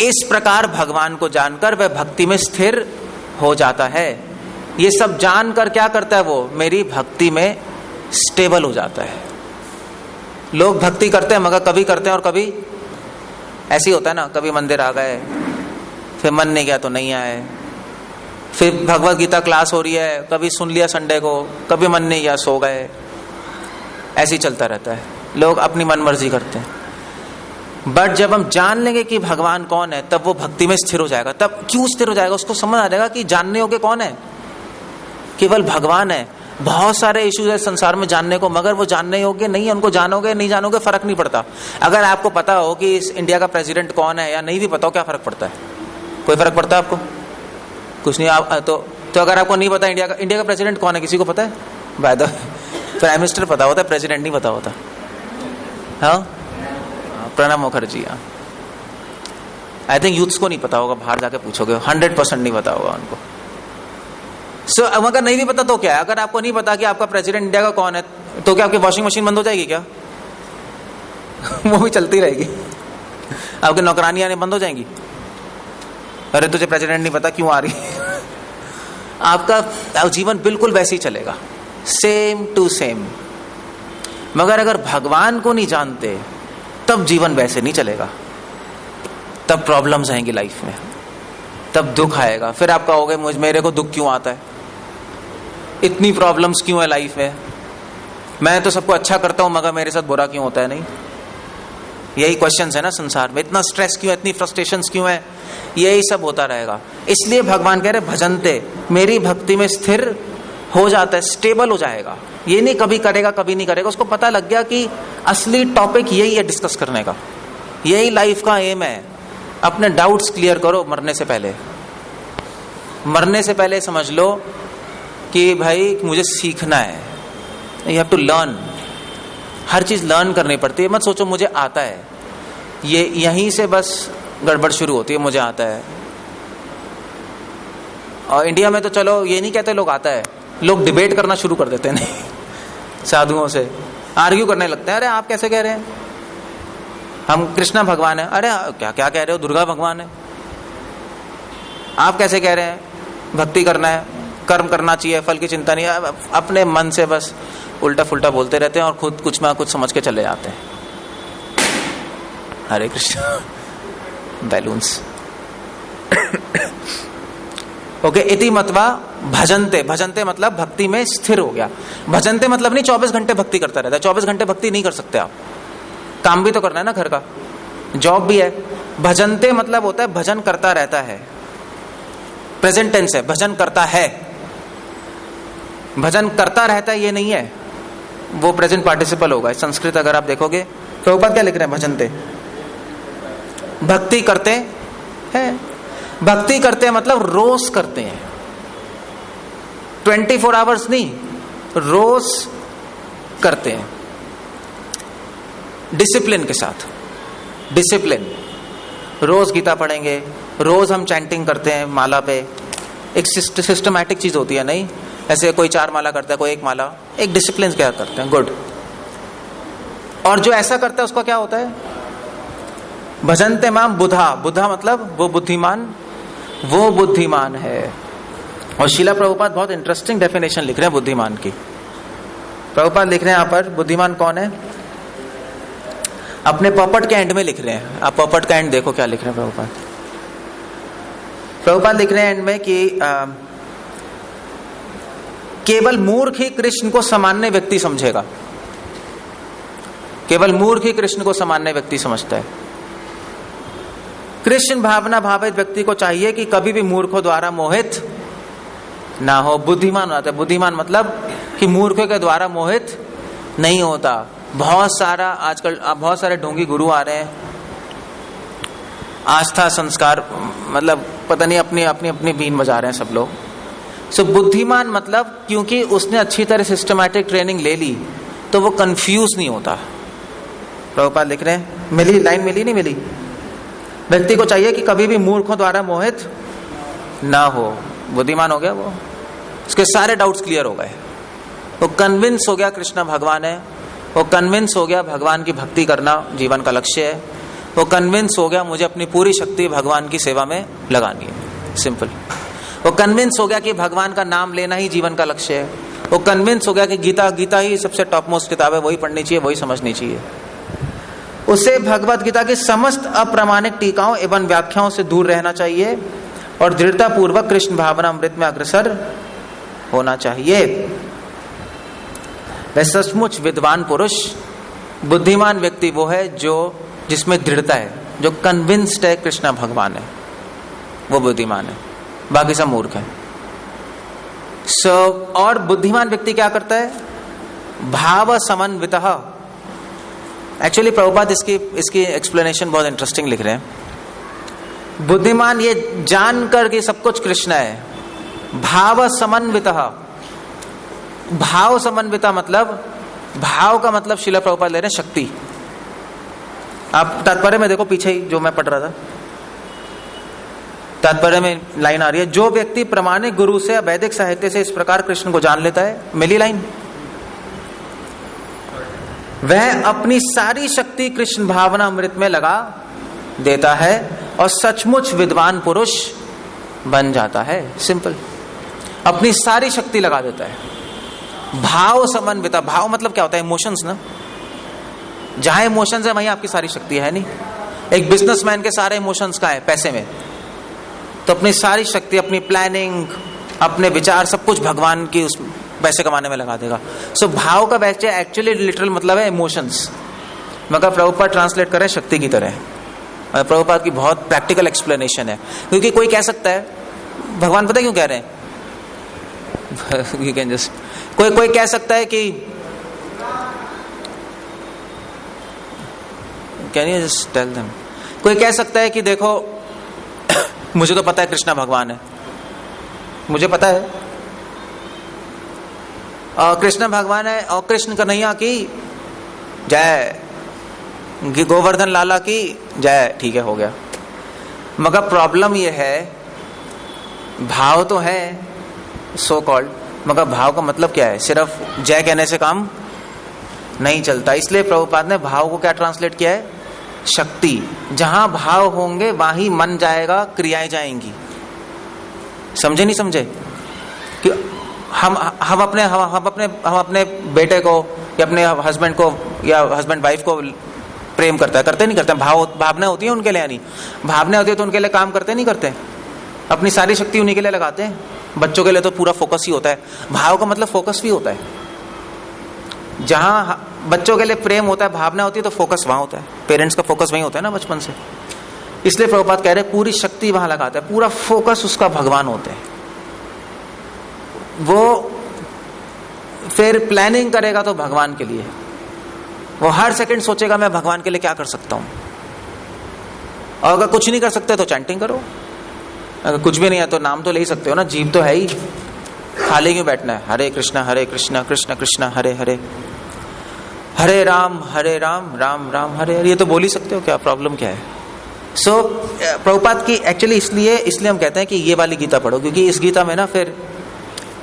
इस प्रकार भगवान को जानकर वह भक्ति में स्थिर हो जाता है। ये सब जानकर क्या करता है वो, मेरी भक्ति में स्टेबल हो जाता है। लोग भक्ति करते हैं मगर कभी करते हैं और कभी ऐसे ही होता है ना, कभी मंदिर आ गए, फिर मन नहीं गया तो नहीं आए, फिर भगवत गीता क्लास हो रही है, कभी सुन लिया संडे को, कभी मन नहीं गया सो गए, ऐसे ही चलता रहता है। लोग अपनी मन मर्जी करते हैं। बट जब हम जान लेंगे कि भगवान कौन है, तब वो भक्ति में स्थिर हो जाएगा। तब क्यों स्थिर हो जाएगा, उसको समझ आ जाएगा कि जानने योग्य कौन है, केवल भगवान है। बहुत सारे इश्यूज है संसार में जानने को, मगर वो जानने योग्य नहीं है। उनको जानोगे नहीं जानोगे फर्क नहीं पड़ता। अगर आपको पता हो कि इस इंडिया का प्रेसिडेंट कौन है, या नहीं भी पता हो, क्या फर्क पड़ता है, कोई फर्क पड़ता है आपको, कुछ नहीं। आप तो अगर आपको नहीं पता इंडिया का प्रेसिडेंट कौन है, किसी को पता है, बाय द प्राइम मिनिस्टर पता होता है, प्रेसिडेंट नहीं पता होता। हाँ, Pranab Mukherjee. I think youths को नहीं पता होगा, बाहर जाके पूछोगे 100% नहीं पता होगा उनको। सो अगर नहीं भी पता तो क्या है, अगर आपको नहीं पता कि आपका प्रेसिडेंट इंडिया का कौन है, तो क्या आपकी वॉशिंग मशीन बंद हो जाएगी क्या? वो भी चलती रहेगी। आपकी नौकरानियां बंद हो जाएंगी, अरे तुझे प्रेसिडेंट नहीं पता क्यों आ रही। आपका जीवन बिल्कुल वैसे ही चलेगा, सेम टू सेम। मगर अगर भगवान को नहीं जानते तब जीवन वैसे नहीं चलेगा, तब प्रॉब्लम्स आएंगी लाइफ में, तब दुख आएगा। फिर आप कहोगे मेरे को दुख क्यों आता है, इतनी प्रॉब्लम्स क्यों है लाइफ में, मैं तो सबको अच्छा करता हूं मगर मेरे साथ बुरा क्यों होता है। नहीं, यही क्वेश्चंस है ना संसार में, इतना स्ट्रेस क्यों है, इतनी फ्रस्ट्रेशंस क्यों है, यही सब होता रहेगा। इसलिए भगवान कह रहे भजनते, मेरी भक्ति में स्थिर हो जाता है, स्टेबल हो जाएगा। ये नहीं कभी करेगा कभी नहीं करेगा, उसको पता लग गया कि असली टॉपिक यही है डिस्कस करने का, यही लाइफ का एम है। अपने डाउट्स क्लियर करो मरने से पहले। मरने से पहले समझ लो कि भाई मुझे सीखना है, यू हैव टू लर्न। हर चीज लर्न करनी पड़ती है। मत सोचो मुझे आता है, ये यहीं से बस गड़बड़ शुरू होती है, मुझे आता है। और इंडिया में तो चलो ये नहीं कहते लोग आता है, लोग डिबेट करना शुरू कर देते हैं। नहीं, साधुओं से आर्ग्यू करने लगते हैं, अरे आप कैसे कह रहे हैं हम कृष्णा भगवान है, अरे क्या क्या कह रहे हो दुर्गा भगवान है, आप कैसे कह रहे हैं भक्ति करना है, कर्म करना चाहिए, फल की चिंता नहीं। अपने मन से बस उल्टा फुल्टा बोलते रहते हैं और खुद कुछ ना कुछ समझ के चले जाते हैं। हरे कृष्ण, बैलून्स। ओके, इति मतवा भजनते। भजनते मतलब भक्ति में स्थिर हो गया। भजनते मतलब नहीं 24 घंटे भक्ति करता रहता है। 24 घंटे भक्ति नहीं कर सकते आप, काम भी तो करना है ना, घर का जॉब भी है। भजनते मतलब होता है भजन करता रहता है, प्रेजेंट टेंस है, भजन करता है। भजन करता रहता है ये नहीं है, वो प्रेजेंट पार्टिसिपल होगा। संस्कृत अगर आप देखोगे तो ऊपर क्या लिख रहे हैं, भजनते, भक्ति करते हैं। भक्ति करते हैं मतलब रोज करते हैं, 24 आवर्स नहीं, रोज करते हैं डिसिप्लिन के साथ। डिसिप्लिन, रोज गीता पढ़ेंगे, रोज हम चैंटिंग करते हैं माला पे। एक सिस्टमैटिक चीज होती है, नहीं ऐसे कोई 4 माला करता है, कोई 1 माला, एक डिसिप्लिन क्या करते हैं। गुड। और जो ऐसा करता है उसका क्या होता है? भजन्ते माम बुधा, बुधा मतलब वो बुद्धिमान, वो बुद्धिमान है। और शीला प्रभुपाद बहुत इंटरेस्टिंग डेफिनेशन लिख रहे हैं बुद्धिमान की। प्रभुपाद लिख रहे हैं यहाँ पर बुद्धिमान कौन है, अपने पॉपट के एंड में लिख रहे हैं। आप पॉपट का एंड देखो क्या लिख रहे हैं प्रभुपाद। प्रभुपाद लिख रहे हैं एंड में कि केवल मूर्ख ही कृष्ण को सामान्य व्यक्ति समझेगा, केवल मूर्ख ही कृष्ण को सामान्य व्यक्ति समझता है। कृष्ण भावना भावित व्यक्ति को चाहिए कि कभी भी मूर्खों द्वारा मोहित ना हो, बुद्धिमान होता है। बुद्धिमान मतलब कि मूर्खों के द्वारा मोहित नहीं होता। बहुत सारा आजकल बहुत सारे ढोंगी गुरु आ रहे हैं, आस्था संस्कार मतलब पता नहीं अपनी अपनी अपनी बीन बजा रहे हैं सब लोग। सो बुद्धिमान मतलब क्योंकि उसने अच्छी तरह सिस्टमैटिक ट्रेनिंग ले ली तो वो कंफ्यूज नहीं होता। प्रभुपाद लिख रहे हैं, मिली लाइन, मिली नहीं मिली? व्यक्ति को चाहिए कि कभी भी मूर्खों द्वारा मोहित ना हो। बुद्धिमान हो गया वो, उसके सारे डाउट्स क्लियर हो गए, वो कन्विंस हो गया कृष्ण भगवान है, वो कन्विंस हो गया भगवान की भक्ति करना जीवन का लक्ष्य है, वो कन्विंस हो गया मुझे अपनी पूरी शक्ति भगवान की सेवा में लगानी है, सिंपल। वो कन्विंस हो गया कि भगवान का नाम लेना ही जीवन का लक्ष्य है, वो कन्विंस हो गया कि गीता ही सबसे टॉप मोस्ट किताब है, वही पढ़नी चाहिए, वही समझनी चाहिए। उसे भगवत गीता की समस्त अप्रामाणिक टीकाओं एवं व्याख्याओं से दूर रहना चाहिए और दृढ़ता पूर्वक कृष्ण भावना अमृत में अग्रसर होना चाहिए। वह सचमुच विद्वान पुरुष, बुद्धिमान व्यक्ति वो है जो जिसमें दृढ़ता है, जो कन्विंस्ड है कृष्ण भगवान है, वो बुद्धिमान है, बाकी सब मूर्ख है। और बुद्धिमान व्यक्ति क्या करता है? भाव समन्वितः। एक्चुअली प्रभुपाद इसकी एक्सप्लेनेशन बहुत इंटरेस्टिंग लिख रहे हैं। बुद्धिमान ये जानकर कि सब कुछ कृष्ण है, भाव समन्वितः। भाव समन्विता मतलब, भाव का मतलब शिला प्रभुपाद ले रहे हैं शक्ति। आप तात्पर्य में देखो पीछे ही जो मैं पढ़ रहा था, तात्पर्य में लाइन आ रही है, जो व्यक्ति प्रामाणिक गुरु से वैदिक साहित्य से इस प्रकार कृष्ण को जान लेता है, मिली लाइन, वह अपनी सारी शक्ति कृष्ण भावना अमृत में लगा देता है और सचमुच विद्वान पुरुष बन जाता है। सिंपल, अपनी सारी शक्ति लगा देता है। भाव समन्विता, भाव मतलब क्या होता है? इमोशंस ना, जहां इमोशंस है वहीं आपकी सारी शक्ति है। नहीं, एक बिजनेसमैन के सारे इमोशंस का है पैसे में, तो अपनी सारी शक्ति, अपनी प्लानिंग, अपने विचार, सब कुछ भगवान की उस पैसे कमाने में लगा देगा। सो भाव का वैसे एक्चुअली लिटरल मतलब है इमोशंस, मगर प्रभुपाद ट्रांसलेट करें शक्ति की तरह। प्रभुपाद की बहुत प्रैक्टिकल एक्सप्लेनेशन है, क्योंकि कोई कह सकता है भगवान पता क्यों कह रहे हैं you can just, कोई कह सकता है कि can you just tell them, कोई कह सकता है कि देखो मुझे तो पता है कृष्णा भगवान है, मुझे पता है और कृष्ण भगवान है और कृष्ण कन्हैया की जय, गोवर्धन लाला की जय, ठीक है हो गया। मगर प्रॉब्लम ये है, भाव तो है सो कॉल्ड, मगर भाव का मतलब क्या है? सिर्फ जय कहने से काम नहीं चलता। इसलिए प्रभुपाद ने भाव को क्या ट्रांसलेट किया है? शक्ति। जहां भाव होंगे वहीं मन जाएगा, क्रियाएं जाएंगी। समझे नहीं समझे? कि हम अपने बेटे को या अपने हस्बैंड को या हस्बैंड वाइफ को प्रेम करते नहीं करते? भावना होती है उनके लिए, नहीं भावना होती है तो उनके लिए काम करते नहीं करते? अपनी सारी शक्ति उन्हीं के लिए लगाते हैं। बच्चों के लिए तो पूरा फोकस ही होता है। भाव का मतलब फोकस भी होता है। जहां बच्चों के लिए प्रेम होता है, भावना होती है, तो फोकस वहां होता है। पेरेंट्स का फोकस वहीं होता है ना बचपन से। इसलिए प्रभुपाद कह रहे हैं पूरी शक्ति वहां लगाता है, पूरा फोकस उसका भगवान होते हैं। वो फिर प्लानिंग करेगा तो भगवान के लिए, वो हर सेकंड सोचेगा मैं भगवान के लिए क्या कर सकता हूं। और अगर कुछ नहीं कर सकते तो चैंटिंग करो, अगर कुछ भी नहीं है तो नाम तो ले ही सकते हो ना, जीव तो है ही, खाली क्यों बैठना है? हरे कृष्णा कृष्ण कृष्ण हरे हरे, हरे राम राम राम हरे हरे, ये तो बोल ही सकते हो, क्या प्रॉब्लम क्या है? सो प्रभुपाद की एक्चुअली इसलिए हम कहते हैं कि ये वाली गीता पढ़ो, क्योंकि इस गीता में ना फिर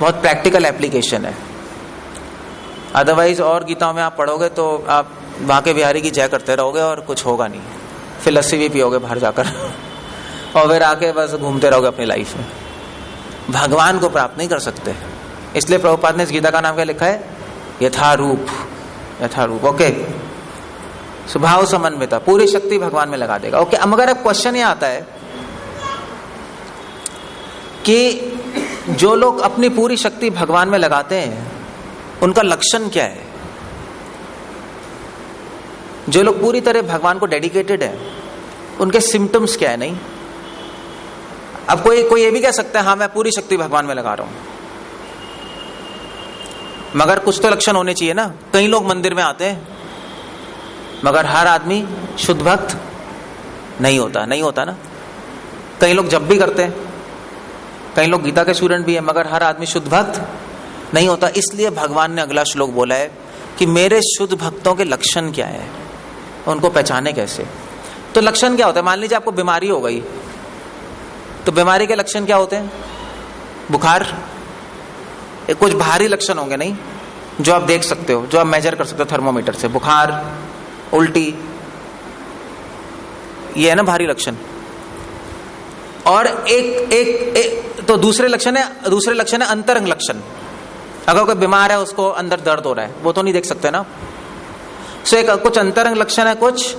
बहुत प्रैक्टिकल एप्लीकेशन है। अदरवाइज और गीताओं में आप पढ़ोगे तो आप बांके बिहारी की जय करते रहोगे और कुछ होगा नहीं, फिर लस्सी भी पियोगे बाहर जाकर और फिर आके बस घूमते रहोगे अपनी लाइफ में। भगवान को प्राप्त नहीं कर सकते। इसलिए प्रभुपाद ने इस गीता का नाम क्या लिखा है? यथारूप। यथारूप, ओके। स्वभाव समन्विता, पूरी शक्ति भगवान में लगा देगा। ओके, अब अगर क्वेश्चन ये आता है कि जो लोग अपनी पूरी शक्ति भगवान में लगाते हैं उनका लक्षण क्या है? जो लोग पूरी तरह भगवान को डेडिकेटेड है उनके सिम्टम्स क्या है? नहीं, अब कोई ये भी कह सकता है हाँ मैं पूरी शक्ति भगवान में लगा रहा हूं, मगर कुछ तो लक्षण होने चाहिए ना। कई लोग मंदिर में आते हैं मगर हर आदमी शुद्ध भक्त नहीं होता ना। कई लोग जब भी करते हैं, कई लोग गीता के स्टूडेंट भी है मगर हर आदमी शुद्ध भक्त नहीं होता। इसलिए भगवान ने अगला श्लोक बोला है कि मेरे शुद्ध भक्तों के लक्षण क्या है, उनको पहचाने कैसे। तो लक्षण क्या होता है? मान लीजिए आपको बीमारी हो गई, तो बीमारी के लक्षण क्या होते हैं? बुखार, कुछ भारी लक्षण होंगे नहीं जो आप देख सकते हो, जो आप मेजर कर सकते हो थर्मोमीटर से। बुखार, उल्टी, ये है ना भारी लक्षण। और एक तो दूसरे लक्षण है अंतरंग लक्षण। अगर कोई बीमार है उसको अंदर दर्द हो रहा है, वो तो नहीं देख सकते ना। सो एक कुछ अंतरंग लक्षण है, कुछ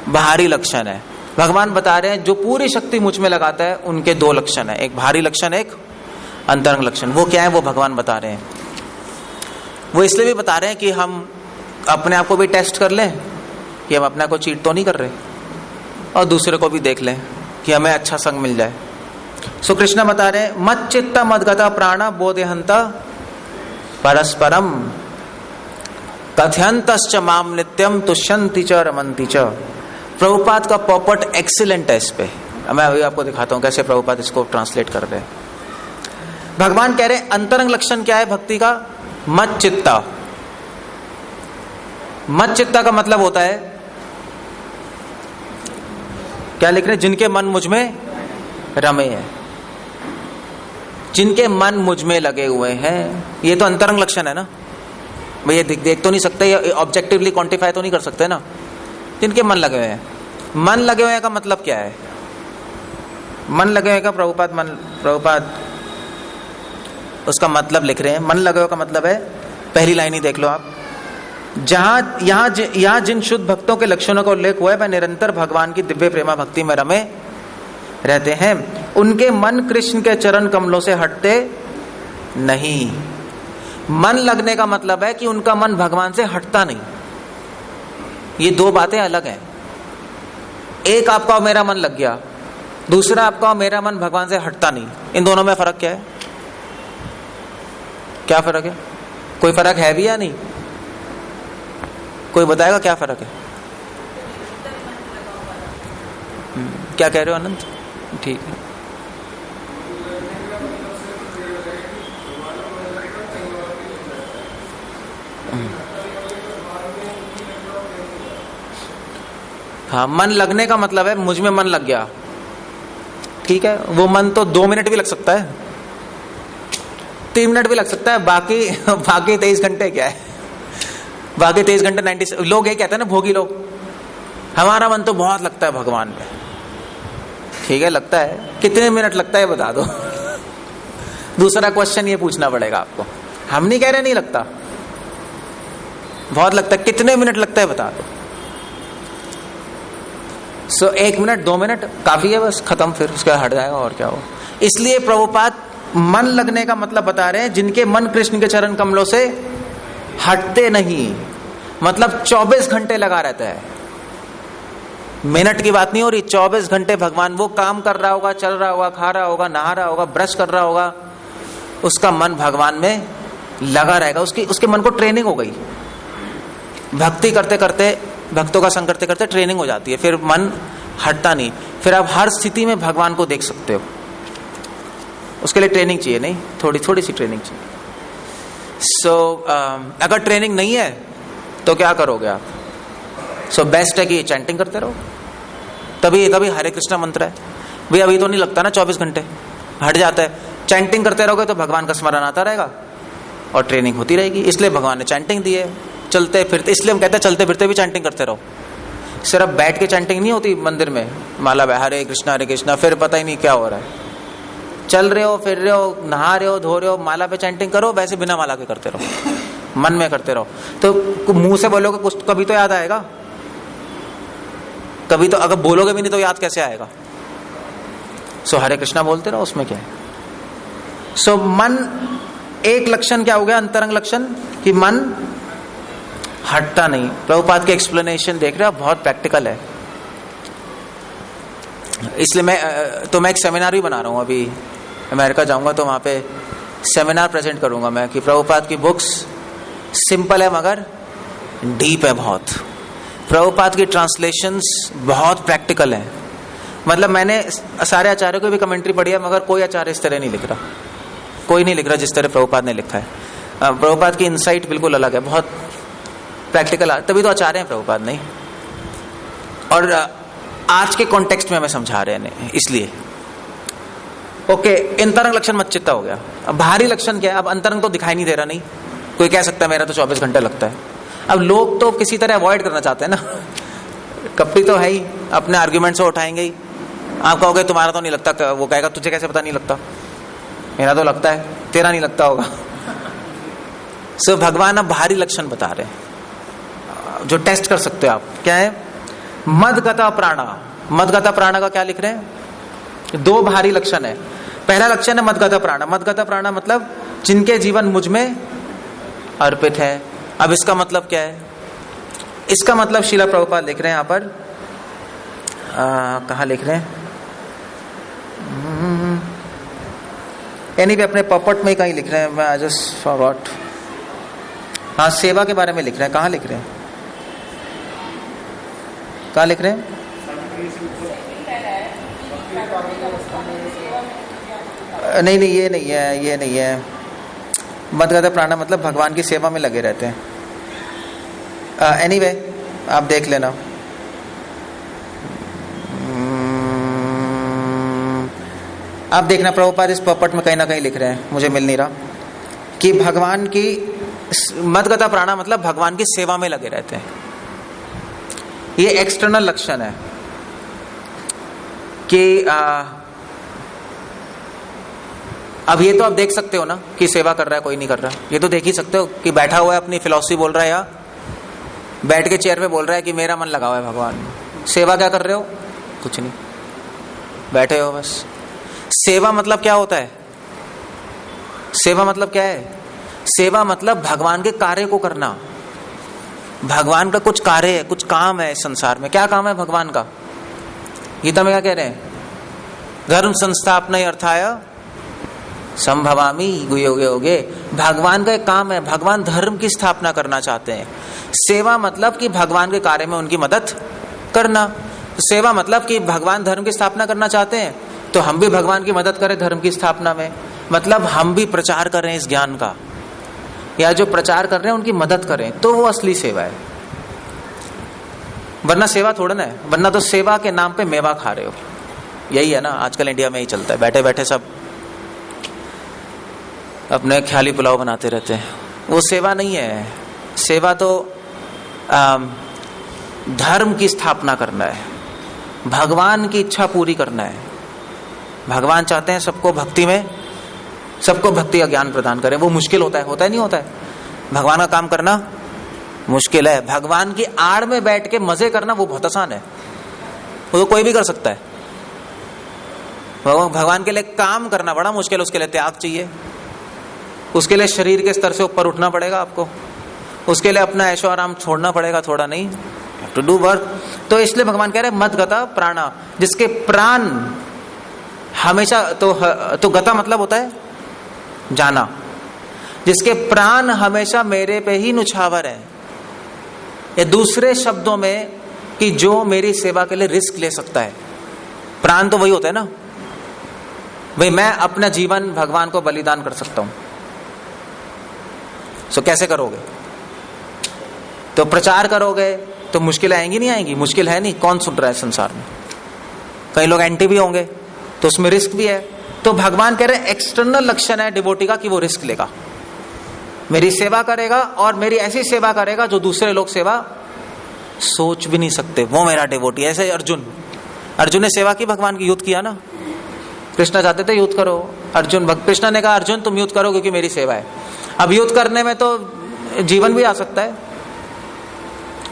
बाहरी लक्षण है। भगवान बता रहे हैं जो पूरी शक्ति मुझ में लगाता है उनके दो लक्षण है, एक भारी लक्षण, एक अंतरंग लक्षण। वो क्या है वो भगवान बता रहे हैं। वो इसलिए भी बता रहे हैं कि हम अपने आप को भी टेस्ट कर लें कि हम अपने को चीट तो नहीं कर रहे, और दूसरे को भी देख लें कि हमें अच्छा संग मिल जाए। सो कृष्ण बता रहे हैं मत चित्त मदगता प्राण बोधहंता परस्परम कथयंतश्च माम नित्यम तुष्यन्ति च रमन्ति च। प्रभुपाद का पॉपट एक्सीलेंट है इस पे। मैं अभी आपको दिखाता हूं कैसे प्रभुपाद इसको ट्रांसलेट कर रहे हैं। भगवान कह रहे हैं अंतरंग लक्षण क्या है भक्ति का? मत चित्ता। मत चित्ता का मतलब होता है, क्या लिख रहे हैं? जिनके मन मुझ में रमे हैं, जिनके मन मुझ में लगे हुए हैं। ये तो अंतरंग लक्षण है ना भैया, देख तो नहीं सकते, ये ऑब्जेक्टिवली क्वांटिफाई तो नहीं कर सकते ना। जिनके मन लगे हुए हैं। मन लगे हुए का मतलब क्या है? मन लगे हुए का प्रभुपाद उसका मतलब लिख रहे हैं। मन लगे हुए का मतलब है, पहली लाइन ही देख लो आप, यहाँ जिन शुद्ध भक्तों के लक्षणों का उल्लेख हुआ है वह निरंतर भगवान की दिव्य प्रेमा भक्ति में रमे रहते हैं। उनके मन कृष्ण के चरण कमलों से हटते नहीं। मन लगने का मतलब है कि उनका मन भगवान से हटता नहीं। ये दो बातें अलग हैं। एक आपका और मेरा मन लग गया, दूसरा आपका और मेरा मन भगवान से हटता नहीं। इन दोनों में फर्क क्या है? क्या फर्क है? कोई फर्क है भी या नहीं? कोई बताएगा क्या फर्क है? क्या कह रहे हो अनंत? ठीक है। हाँ, मन लगने का मतलब है मुझ में मन लग गया, ठीक है। वो मन तो 2 मिनट भी लग सकता है, 3 मिनट भी लग सकता है, बाकी 23 घंटे क्या है? बाकी 23 घंटे 90 लोग ये कहते हैं ना, भोगी लोग, हमारा मन तो बहुत लगता है भगवान में। ठीक है, लगता है। कितने मिनट लगता है बता दो। दूसरा क्वेश्चन ये पूछना पड़ेगा आपको। हम नहीं कह रहे नहीं लगता, बहुत लगता है। कितने मिनट लगता है बता दो। 1 मिनट 2 मिनट काफी है, बस खत्म, फिर उसका हट जाएगा और क्या हो। इसलिए प्रभुपाद मन लगने का मतलब बता रहे हैं, जिनके मन कृष्ण के चरण कमलों से हटते नहीं, मतलब 24 घंटे लगा रहता है। मिनट की बात नहीं हो रही, 24 घंटे भगवान, वो काम कर रहा होगा, चल रहा होगा, खा रहा होगा, नहा रहा होगा, ब्रश कर रहा होगा, उसका मन भगवान में लगा रहेगा। उसके मन को ट्रेनिंग हो गई। भक्ति करते करते, भक्तों का संग करते करते ट्रेनिंग हो जाती है, फिर मन हटता नहीं। फिर आप हर स्थिति में भगवान को देख सकते हो। उसके लिए ट्रेनिंग चाहिए, नहीं, थोड़ी सी ट्रेनिंग चाहिए। अगर ट्रेनिंग नहीं है तो क्या करोगे आप? बेस्ट है कि चैंटिंग करते रहो। तभी हरे कृष्णा मंत्र है भाई। अभी तो नहीं लगता ना 24 घंटे, हट जाता है। चैंटिंग करते रहोगे तो भगवान का स्मरण आता रहेगा और ट्रेनिंग होती रहेगी। इसलिए भगवान ने चैंटिंग दी है। चलते फिरते, इसलिए हम कहते हैं चलते फिरते भी चैंटिंग करते रहो। सिर्फ बैठ के चैंटिंग नहीं होती मंदिर में, माला हरे कृष्णा फिर पता ही नहीं क्या हो रहा है। चल रहे हो, फिर रहे हो, नहा रहे हो, धो रहे हो, माला पे चैंटिंग करो, वैसे बिना माला के करते रहो, मन में करते रहो। तो मुंह से बोलोगे कुछ, कभी तो याद आएगा, कभी तो, अगर बोलोगे भी नहीं तो याद कैसे आएगा? सो हरे कृष्णा बोलते रहो, उसमें क्या है। सो मन, एक लक्षण क्या हो गया, अंतरंग लक्षण, कि मन हटता नहीं। प्रभुपाद के एक्सप्लेनेशन देख रहे हो, बहुत प्रैक्टिकल है। इसलिए मैं एक सेमिनार भी बना रहा हूं, अभी अमेरिका जाऊंगा तो वहां पे सेमिनार प्रेजेंट करूंगा मैं, कि प्रभुपाद की बुक्स सिंपल है मगर डीप है बहुत। प्रभुपाद की ट्रांसलेशंस बहुत प्रैक्टिकल है। मतलब मैंने सारे आचार्यों की भी कमेंट्री पढ़ी है, मगर कोई आचार्य इस तरह नहीं लिख रहा, कोई नहीं लिख रहा जिस तरह प्रभुपाद ने लिखा है। प्रभुपाद की इनसाइट बिल्कुल अलग है, बहुत प्रैक्टिकल, तभी तो आचार्य हैं प्रभुपाद, नहीं। और आज के कॉन्टेक्स्ट में हमें समझा रहे हैं, इसलिए। ओके, अंतरंग लक्षण मच्चित्ता हो गया। अब बाहरी लक्षण क्या है? अब अंतरंग तो दिखाई नहीं दे रहा, नहीं कोई कह सकता है मेरा तो 24 घंटे लगता है। अब लोग तो किसी तरह अवॉइड करना चाहते हैं ना, कपटी तो है ही, अपने आर्ग्यूमेंट से उठाएंगे ही। आप कहोगे तुम्हारा तो नहीं लगता, वो कहेगा तुझे कैसे पता नहीं लगता, मेरा तो लगता है, तेरा नहीं लगता होगा। सो भगवान अब बाहरी लक्षण बता रहे हैं जो टेस्ट कर सकते हो आप। क्या है? मदगता प्राणा। मदगता प्राणा का क्या लिख रहे हैं? दो बाहरी लक्षण है। पहला लक्षण है मदगता प्राणा। मदगता प्राणा मतलब जिनके जीवन मुझ में अर्पित है। अब इसका मतलब क्या है? इसका मतलब श्रीला प्रभुपाद लिख रहे हैं यहाँ पर, कहाँ लिख रहे हैं, यानी भी अपने पॉपट में कहीं लिख रहे हैं, मैं आई जस्ट फॉरगॉट। हाँ, सेवा के बारे में लिख रहे हैं। कहाँ लिख रहे हैं? कहाँ लिख रहे हैं? नहीं, ये नहीं है, ये नहीं है। मदगता प्राणा मतलब भगवान की सेवा में लगे रहते हैं। एनीवे, आप देख लेना। आप देखना, प्रभुपाद इस पॉपट में कहीं ना कहीं लिख रहे हैं, मुझे मिल नहीं रहा, कि भगवान की मदगता प्राणा मतलब भगवान की सेवा में लगे रहते हैं। ये एक्सटर्नल लक्षण है कि अब ये तो आप देख सकते हो ना कि सेवा कर रहा है, कोई नहीं कर रहा। ये तो देख ही सकते हो कि बैठा हुआ है, अपनी फिलॉसफी बोल रहा है, या बैठ के चेयर पे बोल रहा है कि मेरा मन लगा हुआ है भगवान में। सेवा क्या कर रहे हो? कुछ नहीं, बैठे हो बस। सेवा मतलब क्या होता है? सेवा मतलब क्या है? सेवा मतलब भगवान के कार्य को करना। भगवान का कुछ कार्य है, कुछ काम है इस संसार में। क्या काम है भगवान का? गीता में क्या कह रहे हैं? धर्म संस्थापना अर्थाय संभवामी युगे युगे। भगवान का एक काम है, भगवान धर्म की स्थापना करना चाहते हैं। सेवा मतलब कि भगवान के कार्य में उनकी मदद करना। सेवा मतलब कि भगवान धर्म की स्थापना करना चाहते हैं, तो हम भी भगवान की मदद करें धर्म की स्थापना में। मतलब हम भी प्रचार कर रहे हैं इस ज्ञान का, या जो प्रचार कर रहे हैं उनकी मदद करें, तो वो असली सेवा है। वरना सेवा थोड़ा ना है, वरना तो सेवा के नाम पे मेवा खा रहे हो। यही है ना, आजकल इंडिया में यही चलता है। बैठे बैठे सब अपने ख्याली पुलाव बनाते रहते हैं। वो सेवा नहीं है। सेवा तो धर्म की स्थापना करना है, भगवान की इच्छा पूरी करना है। भगवान चाहते हैं सबको भक्ति में, सबको भक्ति का ज्ञान प्रदान करें। वो मुश्किल होता है नहीं होता है? भगवान का काम करना मुश्किल है। भगवान की आड़ में बैठ के मजे करना वो बहुत आसान है, वो तो कोई भी कर सकता है। भगवान के लिए काम करना बड़ा मुश्किल है, उसके लिए त्याग चाहिए, उसके लिए शरीर के स्तर से ऊपर उठना पड़ेगा आपको, उसके लिए अपना ऐशो आराम छोड़ना पड़ेगा, थोड़ा नहीं, टू डू वर्क। तो इसलिए भगवान कह रहे हैं मदगता प्राणा, जिसके प्राण हमेशा तो गता मतलब होता है जाना, जिसके प्राण हमेशा मेरे पे ही नुछावर है। या दूसरे शब्दों में कि जो मेरी सेवा के लिए रिस्क ले सकता है। प्राण तो वही होता है ना भाई, मैं अपना जीवन भगवान को बलिदान कर सकता हूं। सो कैसे करोगे? तो प्रचार करोगे तो मुश्किल आएंगी नहीं आएंगी? मुश्किल है नहीं, कौन सुन रहा है संसार में? कई लोग एंटी भी होंगे, तो उसमें रिस्क भी है। तो भगवान कह रहे हैं एक्सटर्नल लक्षण है डिवोटी का कि वो रिस्क लेगा। मेरी सेवा करेगा और मेरी ऐसी सेवा करेगा जो दूसरे लोग सेवा सोच भी नहीं सकते, वो मेरा डिवोटी। ऐसे अर्जुन ने सेवा की, भगवान की, युद्ध किया ना। कृष्ण चाहते थे युद्ध करो, कृष्ण ने कहा अर्जुन तुम युद्ध करो क्योंकि मेरी सेवा है। अब युद्ध करने में तो जीवन भी आ सकता है,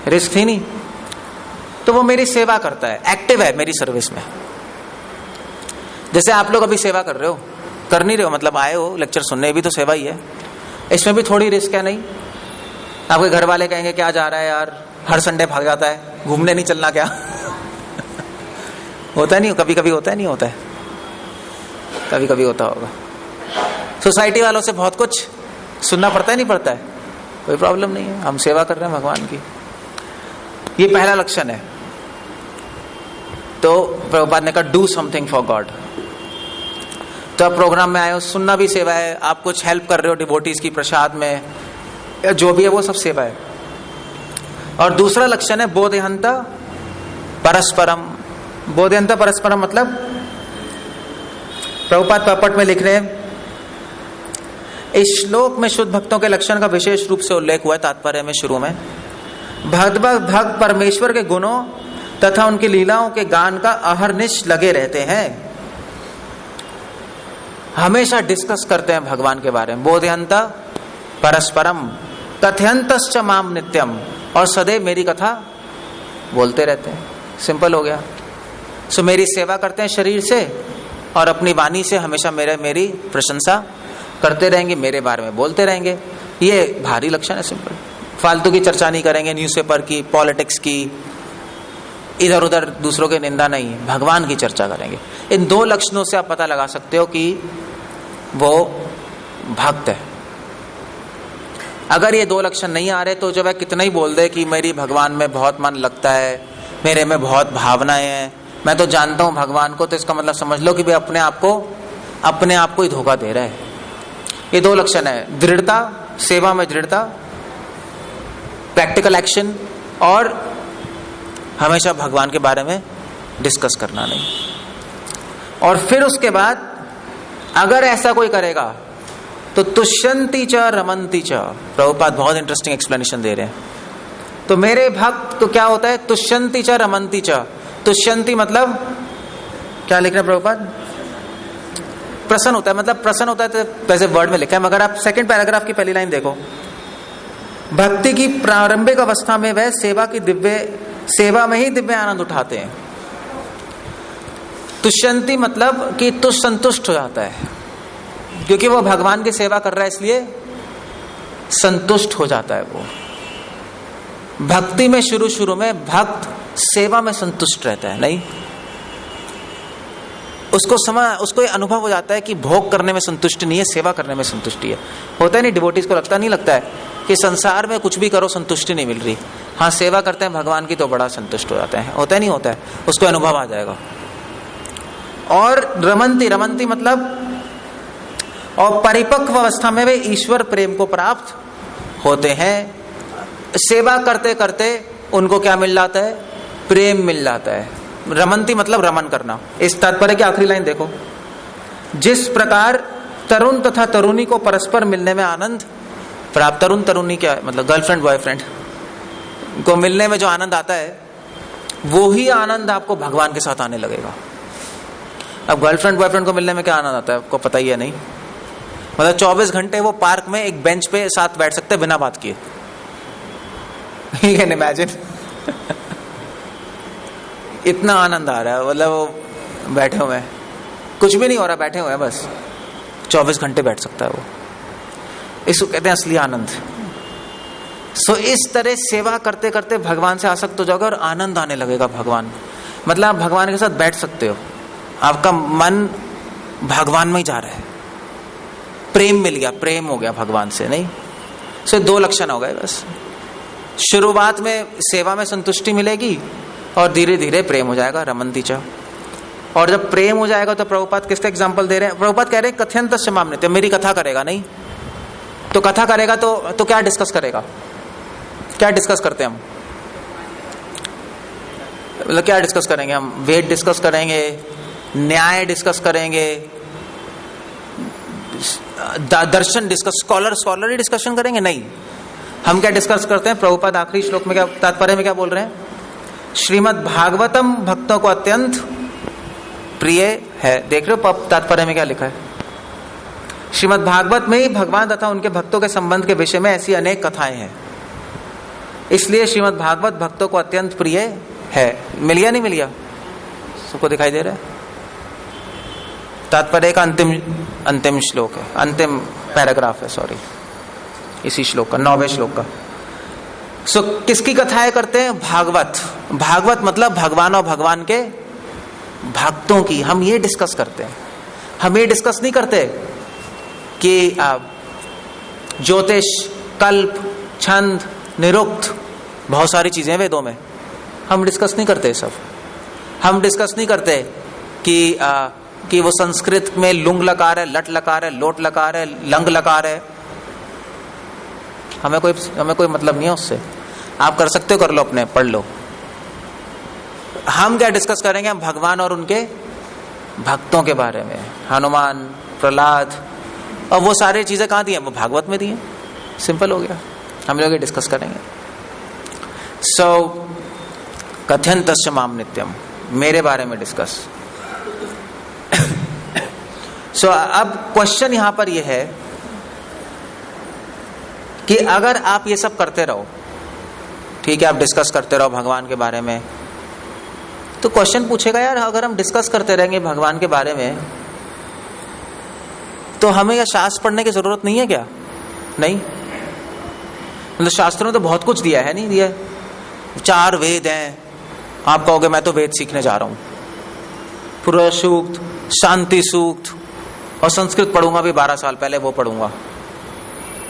रिस्क ही नहीं, तो वो मेरी सेवा करता है, एक्टिव है मेरी सर्विस में। जैसे आप लोग अभी सेवा कर रहे हो, कर नहीं रहे हो, मतलब आए हो लेक्चर सुनने, भी तो सेवा ही है। इसमें भी थोड़ी रिस्क है नहीं? आपके घर वाले कहेंगे क्या जा रहा है यार, हर संडे भाग जाता है, घूमने नहीं चलना क्या? होता नहीं, कभी कभी होता है, नहीं होता है, कभी कभी होता होगा। सोसाइटी वालों से बहुत कुछ सुनना पड़ता है, नहीं पड़ता है, कोई प्रॉब्लम नहीं है, हम सेवा कर रहे हैं भगवान की। ये पहला लक्षण है। तो प्रभुपाद ने कहा डू समथिंग फॉर गॉड। तो आप प्रोग्राम में आए हो, सुनना भी सेवा है, आप कुछ हेल्प कर रहे हो डिवोटीज की प्रसाद में, जो भी है वो सब सेवा है। और दूसरा लक्षण है बोधयंत परस्परम। बोधयंत परस्परम मतलब प्रभुपाद पपट में लिख रहे हैं, इस श्लोक में शुद्ध भक्तों के लक्षण का विशेष रूप से उल्लेख हुआ है तात्पर्य में शुरू में। भक्त परमेश्वर के गुणों तथा उनकी लीलाओं के गान का अहरनिश लगे रहते हैं, हमेशा डिस्कस करते हैं भगवान के बारे में। बोधयंत परस्परम कथयंतश्च माम नित्यम, और सदैव मेरी कथा बोलते रहते हैं। सिंपल हो गया। सो मेरी सेवा करते हैं शरीर से और अपनी वाणी से हमेशा मेरी प्रशंसा करते रहेंगे, मेरे बारे में बोलते रहेंगे। ये भारी लक्षण है। सिंपल, फालतू की चर्चा नहीं करेंगे, न्यूज़पेपर की, पॉलिटिक्स की, इधर उधर दूसरों की निंदा नहीं, भगवान की चर्चा करेंगे। इन दो लक्षणों से आप पता लगा सकते हो कि वो भक्त है। अगर ये दो लक्षण नहीं आ रहे तो जब वह कितना ही बोल दे कि मेरी भगवान में बहुत मन लगता है, मेरे में बहुत भावनाएं हैं, मैं तो जानता हूं भगवान को, तो इसका मतलब समझ लो कि भाई अपने आप को ही धोखा दे रहा है। ये दो लक्षण है, दृढ़ता, सेवा में दृढ़ता, प्रैक्टिकल एक्शन, और हमेशा भगवान के बारे में डिस्कस करना नहीं। और फिर उसके बाद अगर ऐसा कोई करेगा तो तुष्यंती च रमंती च। प्रभुपाद बहुत इंटरेस्टिंग एक्सप्लेनेशन दे रहे हैं। तो मेरे भक्त तो क्या होता है, तुष्यंती च रमंती च। तुष्यंती मतलब क्या लिख रहे हैं प्रभुपाद, प्रसन्न होता है, मतलब प्रसन्न होता है तो वैसे वर्ड में लिखा है, मगर आप सेकंड पैराग्राफ की पहली लाइन देखो, भक्ति की प्रारंभिक अवस्था में वह सेवा में ही दिव्य आनंद उठाते हैं। तुष्यंती मतलब कि तुष्ट संतुष्ट हो जाता है, क्योंकि वो भगवान की सेवा कर रहा है इसलिए संतुष्ट हो जाता है। वो भक्ति में शुरू में भक्त सेवा में संतुष्ट रहता है, नहीं, उसको ये अनुभव हो जाता है कि भोग करने में संतुष्टि नहीं है, सेवा करने में संतुष्टि है। होता है नहीं, डिवोटीज को नहीं लगता है कि संसार में कुछ भी करो संतुष्टि नहीं मिल रही, हाँ सेवा करते हैं भगवान की तो बड़ा संतुष्ट हो जाते हैं। होता है नहीं होता है, उसको अनुभव आ जाएगा। और रमंती मतलब और परिपक्व अवस्था में वे ईश्वर प्रेम को प्राप्त होते हैं। सेवा करते करते उनको क्या मिल जाता है, प्रेम मिल जाता है। रमंती मतलब रमन करना। इस तात्पर्य की आखिरी लाइन देखो, जिस प्रकार तरुण तथा तरुणी को परस्पर मिलने में आनंद प्राप्त, तरुण तरुणी क्या है मतलब गर्लफ्रेंड बॉयफ्रेंड को मिलने में जो आनंद आता है, वो ही आनंद आपको भगवान के साथ आने लगेगा। अब गर्लफ्रेंड बॉयफ्रेंड को मिलने में क्या आनंद आता है आपको पता ही है, नहीं, मतलब 24 घंटे वो पार्क में एक बेंच पे साथ बैठ सकते बिना बात किए। यू कैन इमेजिन इतना आनंद आ रहा है, मतलब वो बैठे हुए हैं, कुछ भी नहीं हो रहा, बैठे हुए हैं बस, 24 घंटे बैठ सकता है वो। इसको कहते हैं असली आनंद। सो इस तरह सेवा करते करते भगवान से आसक्त हो जाओगे और आनंद आने लगेगा भगवान, मतलब आप भगवान के साथ बैठ सकते हो, आपका मन भगवान में ही जा रहा है, प्रेम मिल गया, प्रेम हो गया भगवान से, नहीं। सो दो लक्षण हो गए बस, शुरुआत में सेवा में संतुष्टि मिलेगी और धीरे धीरे प्रेम हो जाएगा, रमंती च। और जब प्रेम हो जाएगा तो प्रभुपाद किसका एग्जांपल दे रहे हैं, प्रभुपाद कह रहे हैं कथयंत मामने, मेरी कथा करेगा, नहीं तो कथा करेगा तो क्या डिस्कस करेगा, क्या डिस्कस करते हैं हम, मतलब क्या डिस्कस करेंगे हम, वेद डिस्कस करेंगे, न्याय डिस्कस करेंगे, दर्शन डिस्कस, स्कॉलर डिस्कशन करेंगे नहीं। हम क्या डिस्कस करते हैं? प्रभुपाद आखिरी श्लोक में क्या तात्पर्य में क्या बोल रहे हैं? श्रीमद् भागवतम भक्तों को अत्यंत प्रिय है। देख रहे हो तात्पर्य में क्या लिखा है? श्रीमद् भागवत में ही भगवान तथा उनके भक्तों के संबंध के विषय में ऐसी अनेक कथाएं हैं, इसलिए श्रीमद् भागवत भक्तों को अत्यंत प्रिय है। मिल गया नहीं मिल गया? सबको दिखाई दे रहा है? तात्पर्य का अंतिम श्लोक है, अंतिम पैराग्राफ है, सॉरी, इसी श्लोक का, 9वें श्लोक का। किसकी कथाएं करते हैं? भागवत मतलब भगवान और भगवान के भक्तों की। हम ये डिस्कस करते हैं। हम ये डिस्कस नहीं करते कि ज्योतिष, कल्प, छंद, निरुक्त, बहुत सारी चीजें वेदों में, हम डिस्कस नहीं करते सब। हम डिस्कस नहीं करते कि वो संस्कृत में लुंग लकार है, लट लकार है, लोट लकार है, लंग लकार है। हमें कोई मतलब नहीं है उससे। आप कर सकते हो, कर लो, अपने पढ़ लो। हम क्या डिस्कस करेंगे? हम भगवान और उनके भक्तों के बारे में, हनुमान, प्रहलाद, और वो सारी चीजें कहाँ दी हैं? वो भागवत में दी हैं। सिंपल हो गया। हम लोग ये डिस्कस करेंगे। कथयन्तश्च माम नित्यम, मेरे बारे में डिस्कस। अब क्वेश्चन यहां पर यह है कि अगर आप ये सब करते रहो, ठीक है, आप डिस्कस करते रहो भगवान के बारे में, तो क्वेश्चन पूछेगा यार, अगर हम डिस्कस करते रहेंगे भगवान के बारे में, तो हमें क्या शास्त्र पढ़ने की जरूरत नहीं है क्या? नहीं, मतलब शास्त्रों ने तो बहुत कुछ दिया है, नहीं दिया? 4 वेद हैं। आप कहोगे मैं तो वेद सीखने जा रहा हूं, पुरुष सूक्त, शांति सूक्त, और संस्कृत पढ़ूंगा भी 12 साल पहले, वो पढ़ूंगा।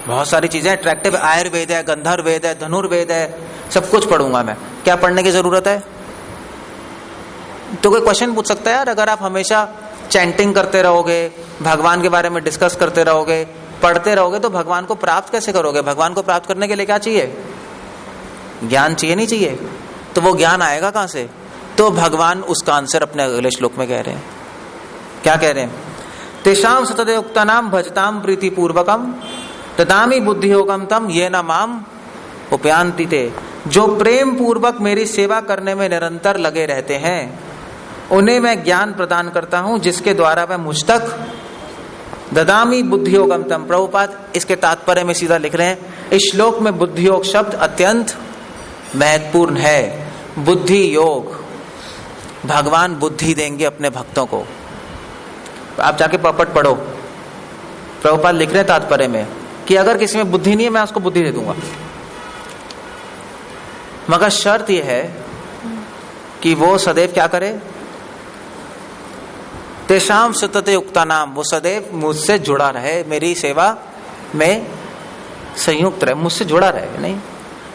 बहुत सारी चीजें, अट्रैक्टिव, आयुर्वेद है, गंधर्वेद है, धनुर्वेद है, सब कुछ पढ़ूंगा मैं। क्या पढ़ने की जरूरत है? तो कोई क्वेश्चन पूछ सकता है यार, अगर आप हमेशा चैंटिंग करते रहोगे, भगवान के बारे में डिस्कस करते रहोगे, पढ़ते रहोगे, तो भगवान को प्राप्त कैसे करोगे? भगवान को प्राप्त करने के लिए क्या चाहिए? ज्ञान चाहिए, नहीं चाहिए? तो वो ज्ञान आएगा कहां से? तो भगवान उसका आंसर अपने अगले श्लोक में कह रहे हैं। क्या कह रहे हैं? तेषाम सतते उक्तानाम भजताम प्रीति पूर्वकम तदामी बुद्धि योगम तम ये न माम उपयांति ते। जो प्रेम पूर्वक मेरी सेवा करने में निरंतर लगे रहते हैं, उन्हें मैं ज्ञान प्रदान करता हूं, जिसके द्वारा मैं मुझ तक ददामी बुद्धि योगम तम। प्रभुपाद इसके तात्पर्य में सीधा लिख रहे हैं, इस श्लोक में बुद्धि योग शब्द अत्यंत महत्वपूर्ण है। बुद्धि योग, भगवान बुद्धि देंगे अपने भक्तों को। आप जाके पपट पढ़ो, प्रभुपाद लिख रहे हैं तात्पर्य में कि अगर किसी में बुद्धि नहीं है, मैं उसको बुद्धि दे दूंगा, मगर शर्त यह है कि वो सदैव क्या करे? तेषाम सतते उक्ता नाम, वो सदैव मुझसे जुड़ा रहे, मेरी सेवा में संयुक्त रहे, मुझसे जुड़ा रहे। नहीं,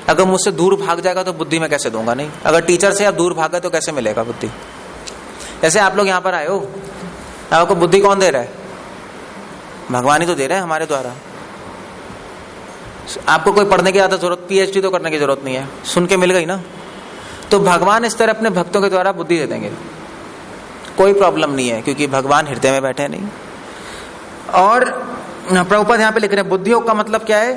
अगर मुझसे दूर भाग जाएगा तो बुद्धि में कैसे दूंगा? नहीं, अगर टीचर से आप दूर भागे तो कैसे मिलेगा बुद्धि? जैसे आप लोग यहाँ पर आए हो, आपको बुद्धि कौन दे रहा है? भगवान ही तो दे रहे हैं हमारे द्वारा। आपको कोई पढ़ने की ज्यादा जरूरत, पीएचडी तो करने की जरूरत नहीं है, सुन के मिल गई ना। तो भगवान इस तरह अपने भक्तों के द्वारा बुद्धि दे देंगे, कोई प्रॉब्लम नहीं है, क्योंकि भगवान हृदय में बैठे नहीं। और प्रभुपाद यहाँ पे लिख रहे हैं बुद्धि योग का मतलब क्या है?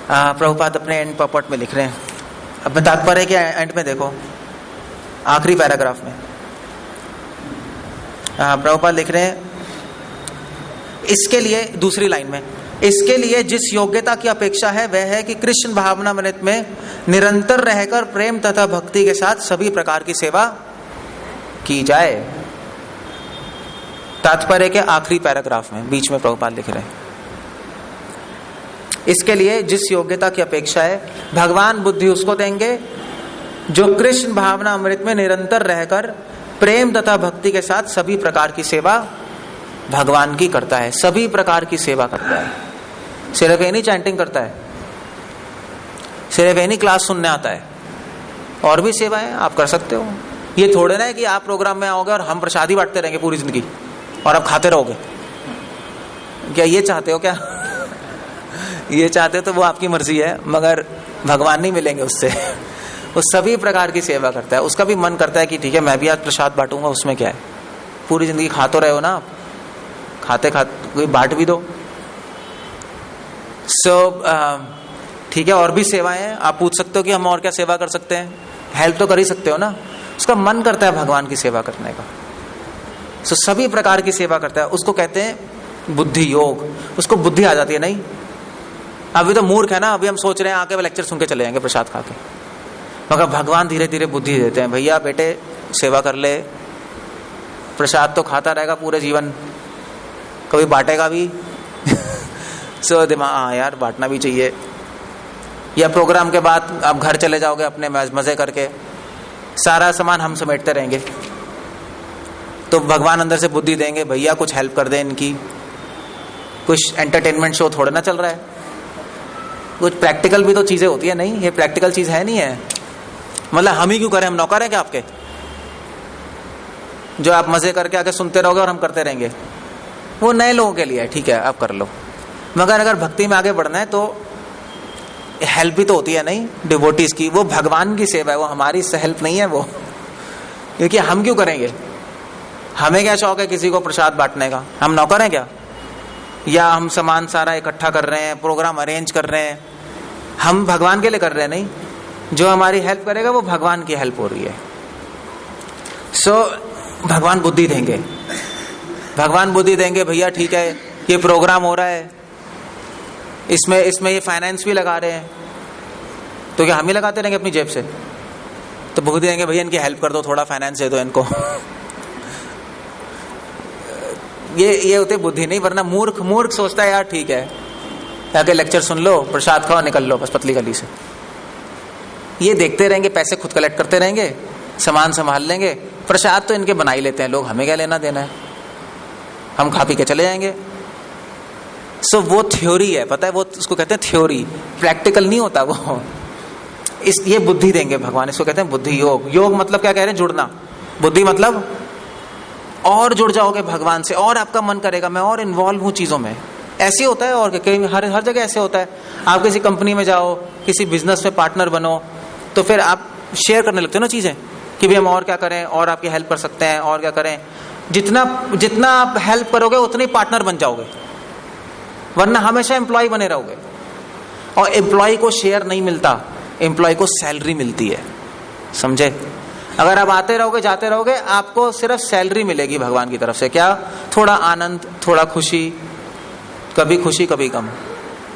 प्रभुपाद अपने एंड पॉपट में लिख रहे हैं, अपने तात्पर्य के एंड में देखो, आखिरी पैराग्राफ में प्रभुपाद लिख रहे हैं, इसके लिए, दूसरी लाइन में, इसके लिए जिस योग्यता की अपेक्षा है वह है कि कृष्ण भावनामृत में निरंतर रहकर प्रेम तथा भक्ति के साथ सभी प्रकार की सेवा की जाए। तात्पर्य के आखिरी पैराग्राफ में बीच में प्रभुपाद लिख रहे हैं, इसके लिए जिस योग्यता की अपेक्षा है, भगवान बुद्धि उसको देंगे जो कृष्ण भावना अमृत में निरंतर रहकर प्रेम तथा भक्ति के साथ सभी प्रकार की सेवा भगवान की करता है। सभी प्रकार की सेवा करता है, सिर्फ ये नहीं चैंटिंग करता है, सिर्फ ये नहीं क्लास सुनने आता है, और भी सेवाएं आप कर सकते हो। ये थोड़े ना है कि आप प्रोग्राम में आओगे और हम प्रसादी बांटते रहेंगे पूरी जिंदगी और आप खाते रहोगे। क्या ये चाहते हो? क्या ये चाहते हो तो वो आपकी मर्जी है, मगर भगवान नहीं मिलेंगे उससे। वो सभी प्रकार की सेवा करता है। उसका भी मन करता है कि ठीक है मैं भी आज प्रसाद बांटूंगा, उसमें क्या है, पूरी जिंदगी खा तो रहे हो ना आप। खाते खाते कोई बांट भी दो। ठीक है, और भी सेवाएं हैं। आप पूछ सकते हो कि हम और क्या सेवा कर सकते हैं, हेल्प तो कर ही सकते हो ना। उसका मन करता है भगवान की सेवा करने का, सभी प्रकार की सेवा करता है, उसको कहते हैं बुद्धि योग। उसको बुद्धि आ जाती है। नहीं, अभी तो मूर्ख है ना, अभी हम सोच रहे हैं आके लेक्चर सुन के चले जाएंगे प्रसाद खा के, मगर भगवान धीरे धीरे बुद्धि देते हैं, भैया बेटे सेवा कर ले, प्रसाद तो खाता रहेगा पूरे जीवन, कभी बांटेगा भी सो दिमाग, हाँ यार बांटना भी चाहिए। या प्रोग्राम के बाद आप घर चले जाओगे अपने मजे करके, सारा सामान हम समेटते रहेंगे, तो भगवान अंदर से बुद्धि देंगे, भैया कुछ हेल्प कर दे इनकी, कुछ एंटरटेनमेंट शो थोड़ा ना चल रहा है, कुछ प्रैक्टिकल भी तो चीजें होती है। नहीं, ये प्रैक्टिकल चीज है नहीं है, मतलब हम ही क्यों करें, हम नौकर हैं क्या आपके जो आप मजे करके आके सुनते रहोगे और हम करते रहेंगे? वो नए लोगों के लिए है, ठीक है आप कर लो, मगर अगर भक्ति में आगे बढ़ना है तो हेल्प भी तो होती है। नहीं, डिवोटीज की, वो भगवान की सेवा है, वो हमारी हेल्प नहीं है वो, क्योंकि हम क्यों करेंगे? हमें क्या शौक है किसी को प्रसाद बांटने का? हम नौकर हैं क्या? या हम सामान सारा इकट्ठा कर रहे हैं, प्रोग्राम अरेंज कर रहे हैं, हम भगवान के लिए कर रहे हैं? नहीं, जो हमारी हेल्प करेगा वो भगवान की हेल्प हो रही है। भगवान बुद्धि देंगे, भगवान बुद्धि देंगे, भैया ठीक है ये प्रोग्राम हो रहा है, इसमें ये फाइनेंस भी लगा रहे हैं, तो क्या हम ही लगाते रहेंगे अपनी जेब से? तो बुद्धि देंगे, भैया इनकी हेल्प कर दो, थोड़ा फाइनेंस दे दो इनको ये होते बुद्धि। नहीं, वरना मूर्ख सोचता है यार ठीक है जाके लेक्चर सुन लो, प्रसाद खाओ, निकल लो बस पतली गली से। ये देखते रहेंगे, पैसे खुद कलेक्ट करते रहेंगे, सामान संभाल लेंगे, प्रसाद तो इनके बना ही लेते हैं लोग, हमें क्या लेना देना है, हम खा पी के चले जाएंगे। वो थ्योरी है, पता है, वो उसको कहते हैं थ्योरी, प्रैक्टिकल नहीं होता वो। ये बुद्धि देंगे भगवान, इसको कहते हैं बुद्धि योग। योग मतलब क्या कह रहे हैं? जुड़ना। बुद्धि मतलब और जुड़ जाओगे भगवान से, और आपका मन करेगा मैं और इन्वॉल्व हूं चीजों में। ऐसे होता है, और कहीं हर जगह ऐसे होता है। आप किसी कंपनी में जाओ, किसी बिजनेस में पार्टनर बनो, तो फिर आप शेयर करने लगते हो ना चीजें, कि भी हम और क्या करें, और आपकी हेल्प कर सकते हैं, और क्या करें। जितना आप हेल्प करोगे उतने ही पार्टनर बन जाओगे, वरना हमेशा एम्प्लॉय बने रहोगे। और एम्प्लॉय को शेयर नहीं मिलता, एम्प्लॉय को सैलरी मिलती है, समझे? अगर आप आते रहोगे जाते रहोगे, आपको सिर्फ सैलरी मिलेगी भगवान की तरफ से। क्या? थोड़ा आनंद, थोड़ा खुशी, कभी गम,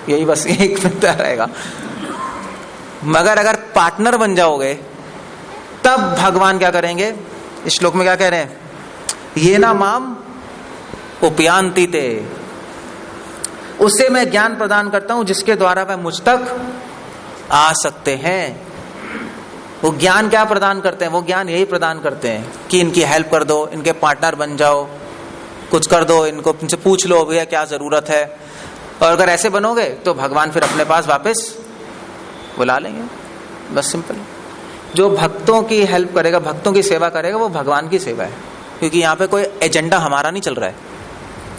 यही बस एक मिलता रहेगा। मगर अगर पार्टनर बन जाओगे तब भगवान क्या करेंगे? इस श्लोक में क्या कह रहे हैं? ये ना माम उपयांति ते, उससे मैं ज्ञान प्रदान करता हूं जिसके द्वारा वह मुझ तक आ सकते हैं। वो ज्ञान क्या प्रदान करते हैं? वो ज्ञान यही प्रदान करते हैं कि इनकी हेल्प कर दो, इनके पार्टनर बन जाओ, कुछ कर दो इनको, इनसे पूछ लो भैया क्या जरूरत है। और अगर ऐसे बनोगे तो भगवान फिर अपने पास वापस बुला लेंगे, बस सिंपल। जो भक्तों की हेल्प करेगा, भक्तों की सेवा करेगा, वो भगवान की सेवा है, क्योंकि यहाँ पे कोई एजेंडा हमारा नहीं चल रहा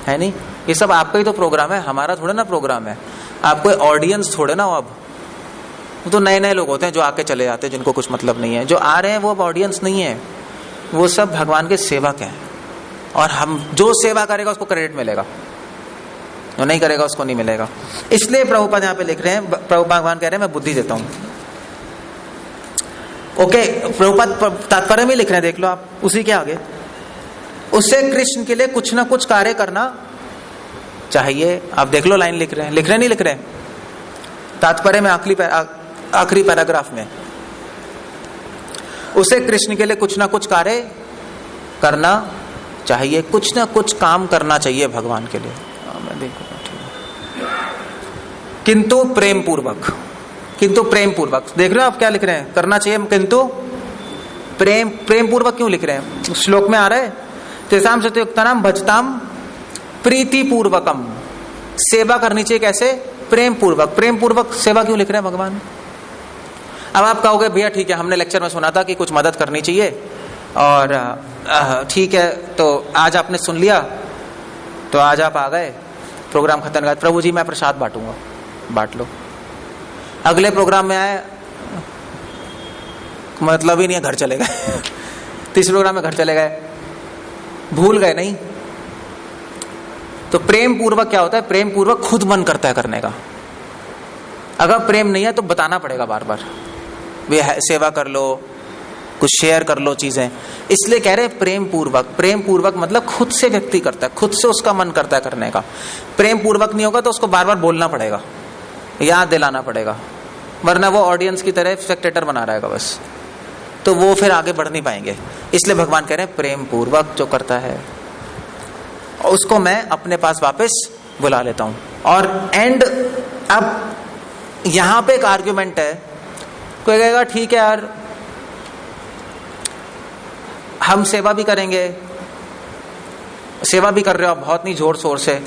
है नहीं। ये सब आपका ही तो प्रोग्राम है, हमारा थोड़ा ना प्रोग्राम है। आप कोई ऑडियंस थोड़े ना हो, अब तो नए लोग होते हैं जो आके चले जाते हैं, जिनको कुछ मतलब नहीं है। जो आ रहे हैं वो अब ऑडियंस नहीं है, वो सब भगवान के सेवक हैं। और हम जो सेवा करेगा उसको क्रेडिट मिलेगा, जो नहीं करेगा उसको नहीं मिलेगा। इसलिए प्रभुपाद यहाँ पे लिख रहे हैं, प्रभुपाद भगवान कह रहे हैं मैं बुद्धि देता हूं। ओके, प्रभुपाद तात्पर्य में लिख रहे हैं, देख लो आप उसी के आगे। उससे कृष्ण के लिए कुछ ना कुछ कार्य करना चाहिए। आप देख लो लाइन लिख रहे हैं, नहीं लिख रहे हैं? तात्पर्य में आखिरी पैराग्राफ में, उसे कृष्ण के लिए कुछ ना कुछ कार्य करना चाहिए, कुछ ना कुछ काम करना चाहिए भगवान के लिए। मैं देखूंगा, किंतु प्रेम पूर्वक, देख रहे हो आप क्या लिख रहे हैं? करना चाहिए किंतु प्रेम पूर्वक। क्यों लिख रहे हैं? श्लोक में आ रहा है, तेसाम सतयुक्तानाम भजताम प्रीति पूर्वकम, सेवा करनी चाहिए कैसे? प्रेम पूर्वक सेवा क्यों लिख रहे हैं भगवान? अब आप कहोगे भैया ठीक है, हमने लेक्चर में सुना था कि कुछ मदद करनी चाहिए, और ठीक है, तो आज आपने सुन लिया, तो आज आप आ गए, प्रोग्राम खत्म कर, प्रभु जी मैं प्रसाद बांटूंगा, बांट लो। अगले प्रोग्राम में आए, मतलब ही नहीं है, घर चले गए तीसरे प्रोग्राम में घर चले गए, भूल गए। नहीं, तो प्रेम पूर्वक क्या होता है? प्रेम पूर्वक खुद मन करता है करने का। अगर प्रेम नहीं है तो बताना पड़ेगा बार बार, वे सेवा कर लो, कुछ शेयर कर लो चीजें। इसलिए कह रहे प्रेम पूर्वक। प्रेम पूर्वक मतलब खुद से व्यक्ति करता है, खुद से उसका मन करता है करने का। प्रेम पूर्वक नहीं होगा तो उसको बार बार बोलना पड़ेगा, याद दिलाना पड़ेगा, वरना वो ऑडियंस की तरह स्पेक्टेटर बना रहेगा बस, तो वो फिर आगे बढ़ नहीं पाएंगे। इसलिए भगवान कह रहे हैं प्रेम पूर्वक जो करता है उसको मैं अपने पास वापस बुला लेता हूं। और एंड अब यहां पे एक आर्ग्यूमेंट है, कोई कहेगा ठीक है यार हम सेवा भी करेंगे, सेवा भी कर रहे हो आप बहुत नहीं जोर शोर से,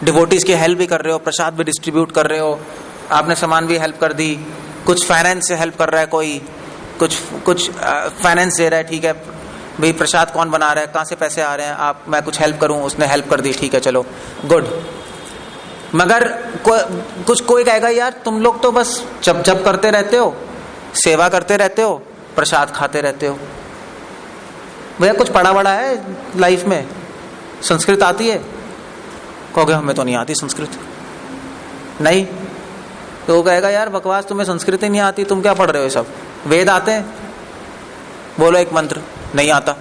डिवोटीज की हेल्प भी कर रहे हो, प्रसाद भी डिस्ट्रीब्यूट कर रहे हो, आपने सामान भी हेल्प कर दी, कुछ फाइनेंस से हेल्प कर रहा है, कोई कुछ फाइनेंस दे रहा है, ठीक है भाई प्रसाद कौन बना रहा है, कहाँ से पैसे आ रहे हैं, आप मैं कुछ हेल्प करूं, उसने हेल्प कर दी, ठीक है चलो गुड। मगर कोई कहेगा यार तुम लोग तो बस जब करते रहते हो, सेवा करते रहते हो, प्रसाद खाते रहते हो, भैया कुछ पढ़ा बड़ा है लाइफ में, संस्कृत आती है? कहोगे हमें तो नहीं आती संस्कृत। नहीं तो वो कहेगा यार बकवास, तुम्हें संस्कृत ही नहीं आती, तुम क्या पढ़ रहे हो ये सब? वेद आते हैं? बोलो एक मंत्र, नहीं आता।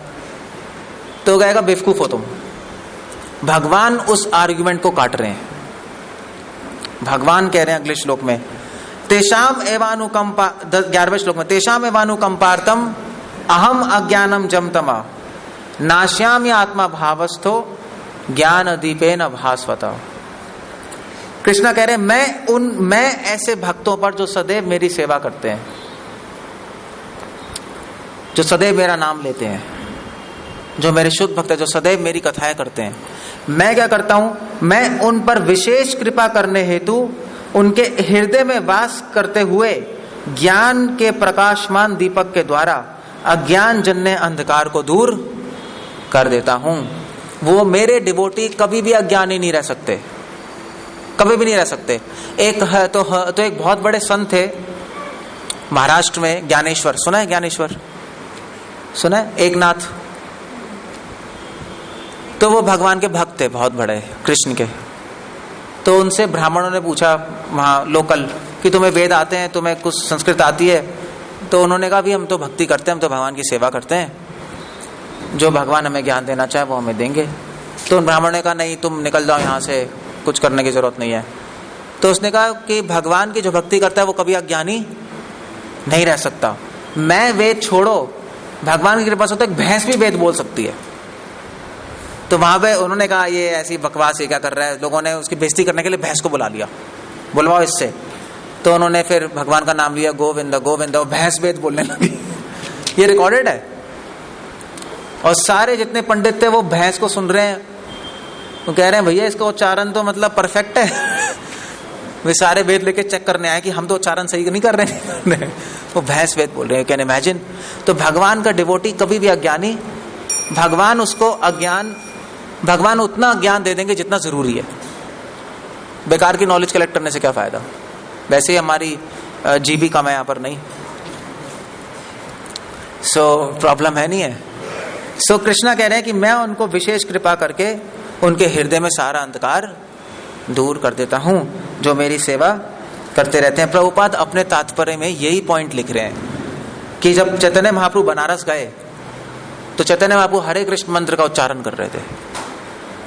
तो वो कहेगा बेवकूफ हो तुम। भगवान उस आर्ग्यूमेंट को काट रहे हैं। भगवान कह रहे हैं अगले श्लोक में, तेषाम एवानुकंपा, 11वें श्लोक में, तेषाम एवानुकंपार्थम अहम अज्ञानम जमतमा नाश्यामि आत्मा भावस्थो ज्ञान दीपेन भास्वता। कृष्णा कह रहे हैं मैं ऐसे भक्तों पर जो सदैव मेरी सेवा करते हैं, जो सदैव मेरा नाम लेते हैं, जो मेरे शुद्ध भक्त हैं, जो सदैव मेरी कथाएं करते हैं, मैं क्या करता हूं, मैं उन पर विशेष कृपा करने हेतु उनके हृदय में वास करते हुए ज्ञान के प्रकाशमान दीपक के द्वारा अज्ञान जन्य अंधकार को दूर कर देता हूं। वो मेरे डिवोटी कभी भी अज्ञानी नहीं रह सकते, कभी भी नहीं रह सकते। एक है तो एक बहुत बड़े संत थे महाराष्ट्र में, ज्ञानेश्वर, सुना है ज्ञानेश्वर? सुना है? एकनाथ। तो वो भगवान के भक्त थे बहुत बड़े, कृष्ण के। तो उनसे ब्राह्मणों ने पूछा वहां लोकल कि तुम्हें वेद आते हैं, तुम्हें कुछ संस्कृत आती है? तो उन्होंने कहा भी हम तो भक्ति करते हैं, हम तो भगवान की सेवा करते हैं, जो भगवान हमें ज्ञान देना चाहे वो हमें देंगे। तो उन ब्राह्मणों ने कहा नहीं तुम निकल जाओ यहाँ से, कुछ करने की जरूरत नहीं है। तो उसने कहा कि भगवान की जो भक्ति करता है वो कभी अज्ञानी नहीं रह सकता। मैं वेद छोड़ो, भगवान की कृपा से तो एक भैंस भी वेद बोल सकती है। तो वहां पे उन्होंने कहा ये ऐसी बकवास ये क्या कर रहा है, लोगों ने उसकी बेइज्जती करने के लिए भैंस को बुला लिया, बुलवाओ इससे। तो उन्होंने फिर भगवान का नाम लिया, गोविंद गोविंद, और भैंस वेद बोलने लगी। ये रिकॉर्डेड है। और सारे जितने पंडित थे वो भैंस को सुन रहे हैं, वो कह रहे हैं भैया इसका उच्चारण तो मतलब परफेक्ट है। वे सारे वेद लेके चेक करने आए कि हम तो उच्चारण सही नहीं कर रहे हैं। वो भैंस वेद बोल रहे हैं, कैन इमेजिन। तो भगवान का डिवोटी कभी भी अज्ञानी, भगवान उसको अज्ञान, भगवान उतना ज्ञान दे देंगे जितना जरूरी है। बेकार की नॉलेज कलेक्ट करने से क्या फायदा, वैसे ही हमारी जीबी कम है यहाँ पर, नहीं। सो प्रॉब्लम है नहीं है। सो कृष्णा कह रहे हैं कि मैं उनको विशेष कृपा करके उनके हृदय में सारा अंधकार दूर कर देता हूं, जो मेरी सेवा करते रहते हैं। प्रभुपाद अपने तात्पर्य में यही पॉइंट लिख रहे हैं कि जब चैतन्य महाप्रभु बनारस गए तो चैतन्य महाप्रभु हरे कृष्ण मंत्र का उच्चारण कर रहे थे,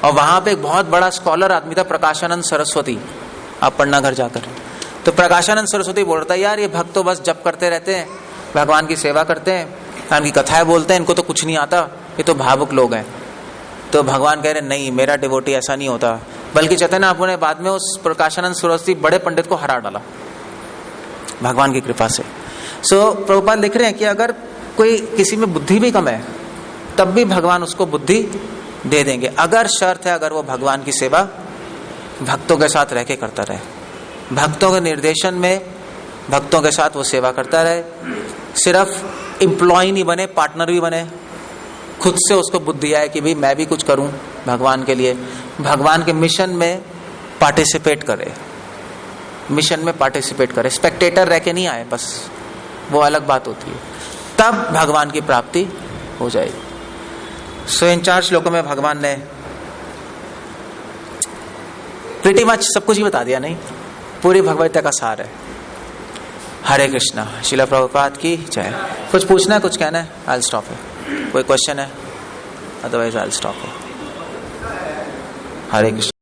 और वहां पे एक बहुत बड़ा स्कॉलर आदमी था प्रकाशानंद सरस्वती, आप पढ़ना घर जाकर। तो प्रकाशानंद सरस्वती बोल रहा था यार ये भक्त तो बस जप करते रहते हैं, भगवान की सेवा करते हैं, उनकी कथाएं बोलते हैं, इनको तो कुछ नहीं आता, ये तो भावुक लोग हैं। तो भगवान कह रहे नहीं, मेरा डिवोटी ऐसा नहीं होता। बल्कि चैतन्य महाप्रभु ने बाद में उस प्रकाशानंद सरस्वती बड़े पंडित को हरा डाला भगवान की कृपा से। सो प्रभुपाद लिख रहे हैं कि अगर कोई किसी में बुद्धि भी कम है तब भी भगवान उसको बुद्धि दे देंगे, अगर शर्त है अगर वो भगवान की सेवा भक्तों के साथ रह के करता रहे, भक्तों के निर्देशन में भक्तों के साथ वो सेवा करता रहे, सिर्फ एम्प्लॉय नहीं बने, पार्टनर भी बने, खुद से उसको बुद्धि आए कि भाई मैं भी कुछ करूं भगवान के लिए, भगवान के मिशन में पार्टिसिपेट करे, मिशन में पार्टिसिपेट करे, स्पेक्टेटर रह के नहीं आए बस, वो अलग बात होती है, तब भगवान की प्राप्ति हो जाएगी। सो इन 4 श्लोकों में भगवान ने प्रीटी मच सब कुछ ही बता दिया, नहीं? पूरी भगवद्गीता का सार है। हरे कृष्णा। श्रील प्रभुपाद की जय। कुछ पूछना है, कुछ कहना है? आई विल स्टॉप है। कोई क्वेश्चन है? अदरवाइज आई विल स्टॉप है। हरे कृष्ण।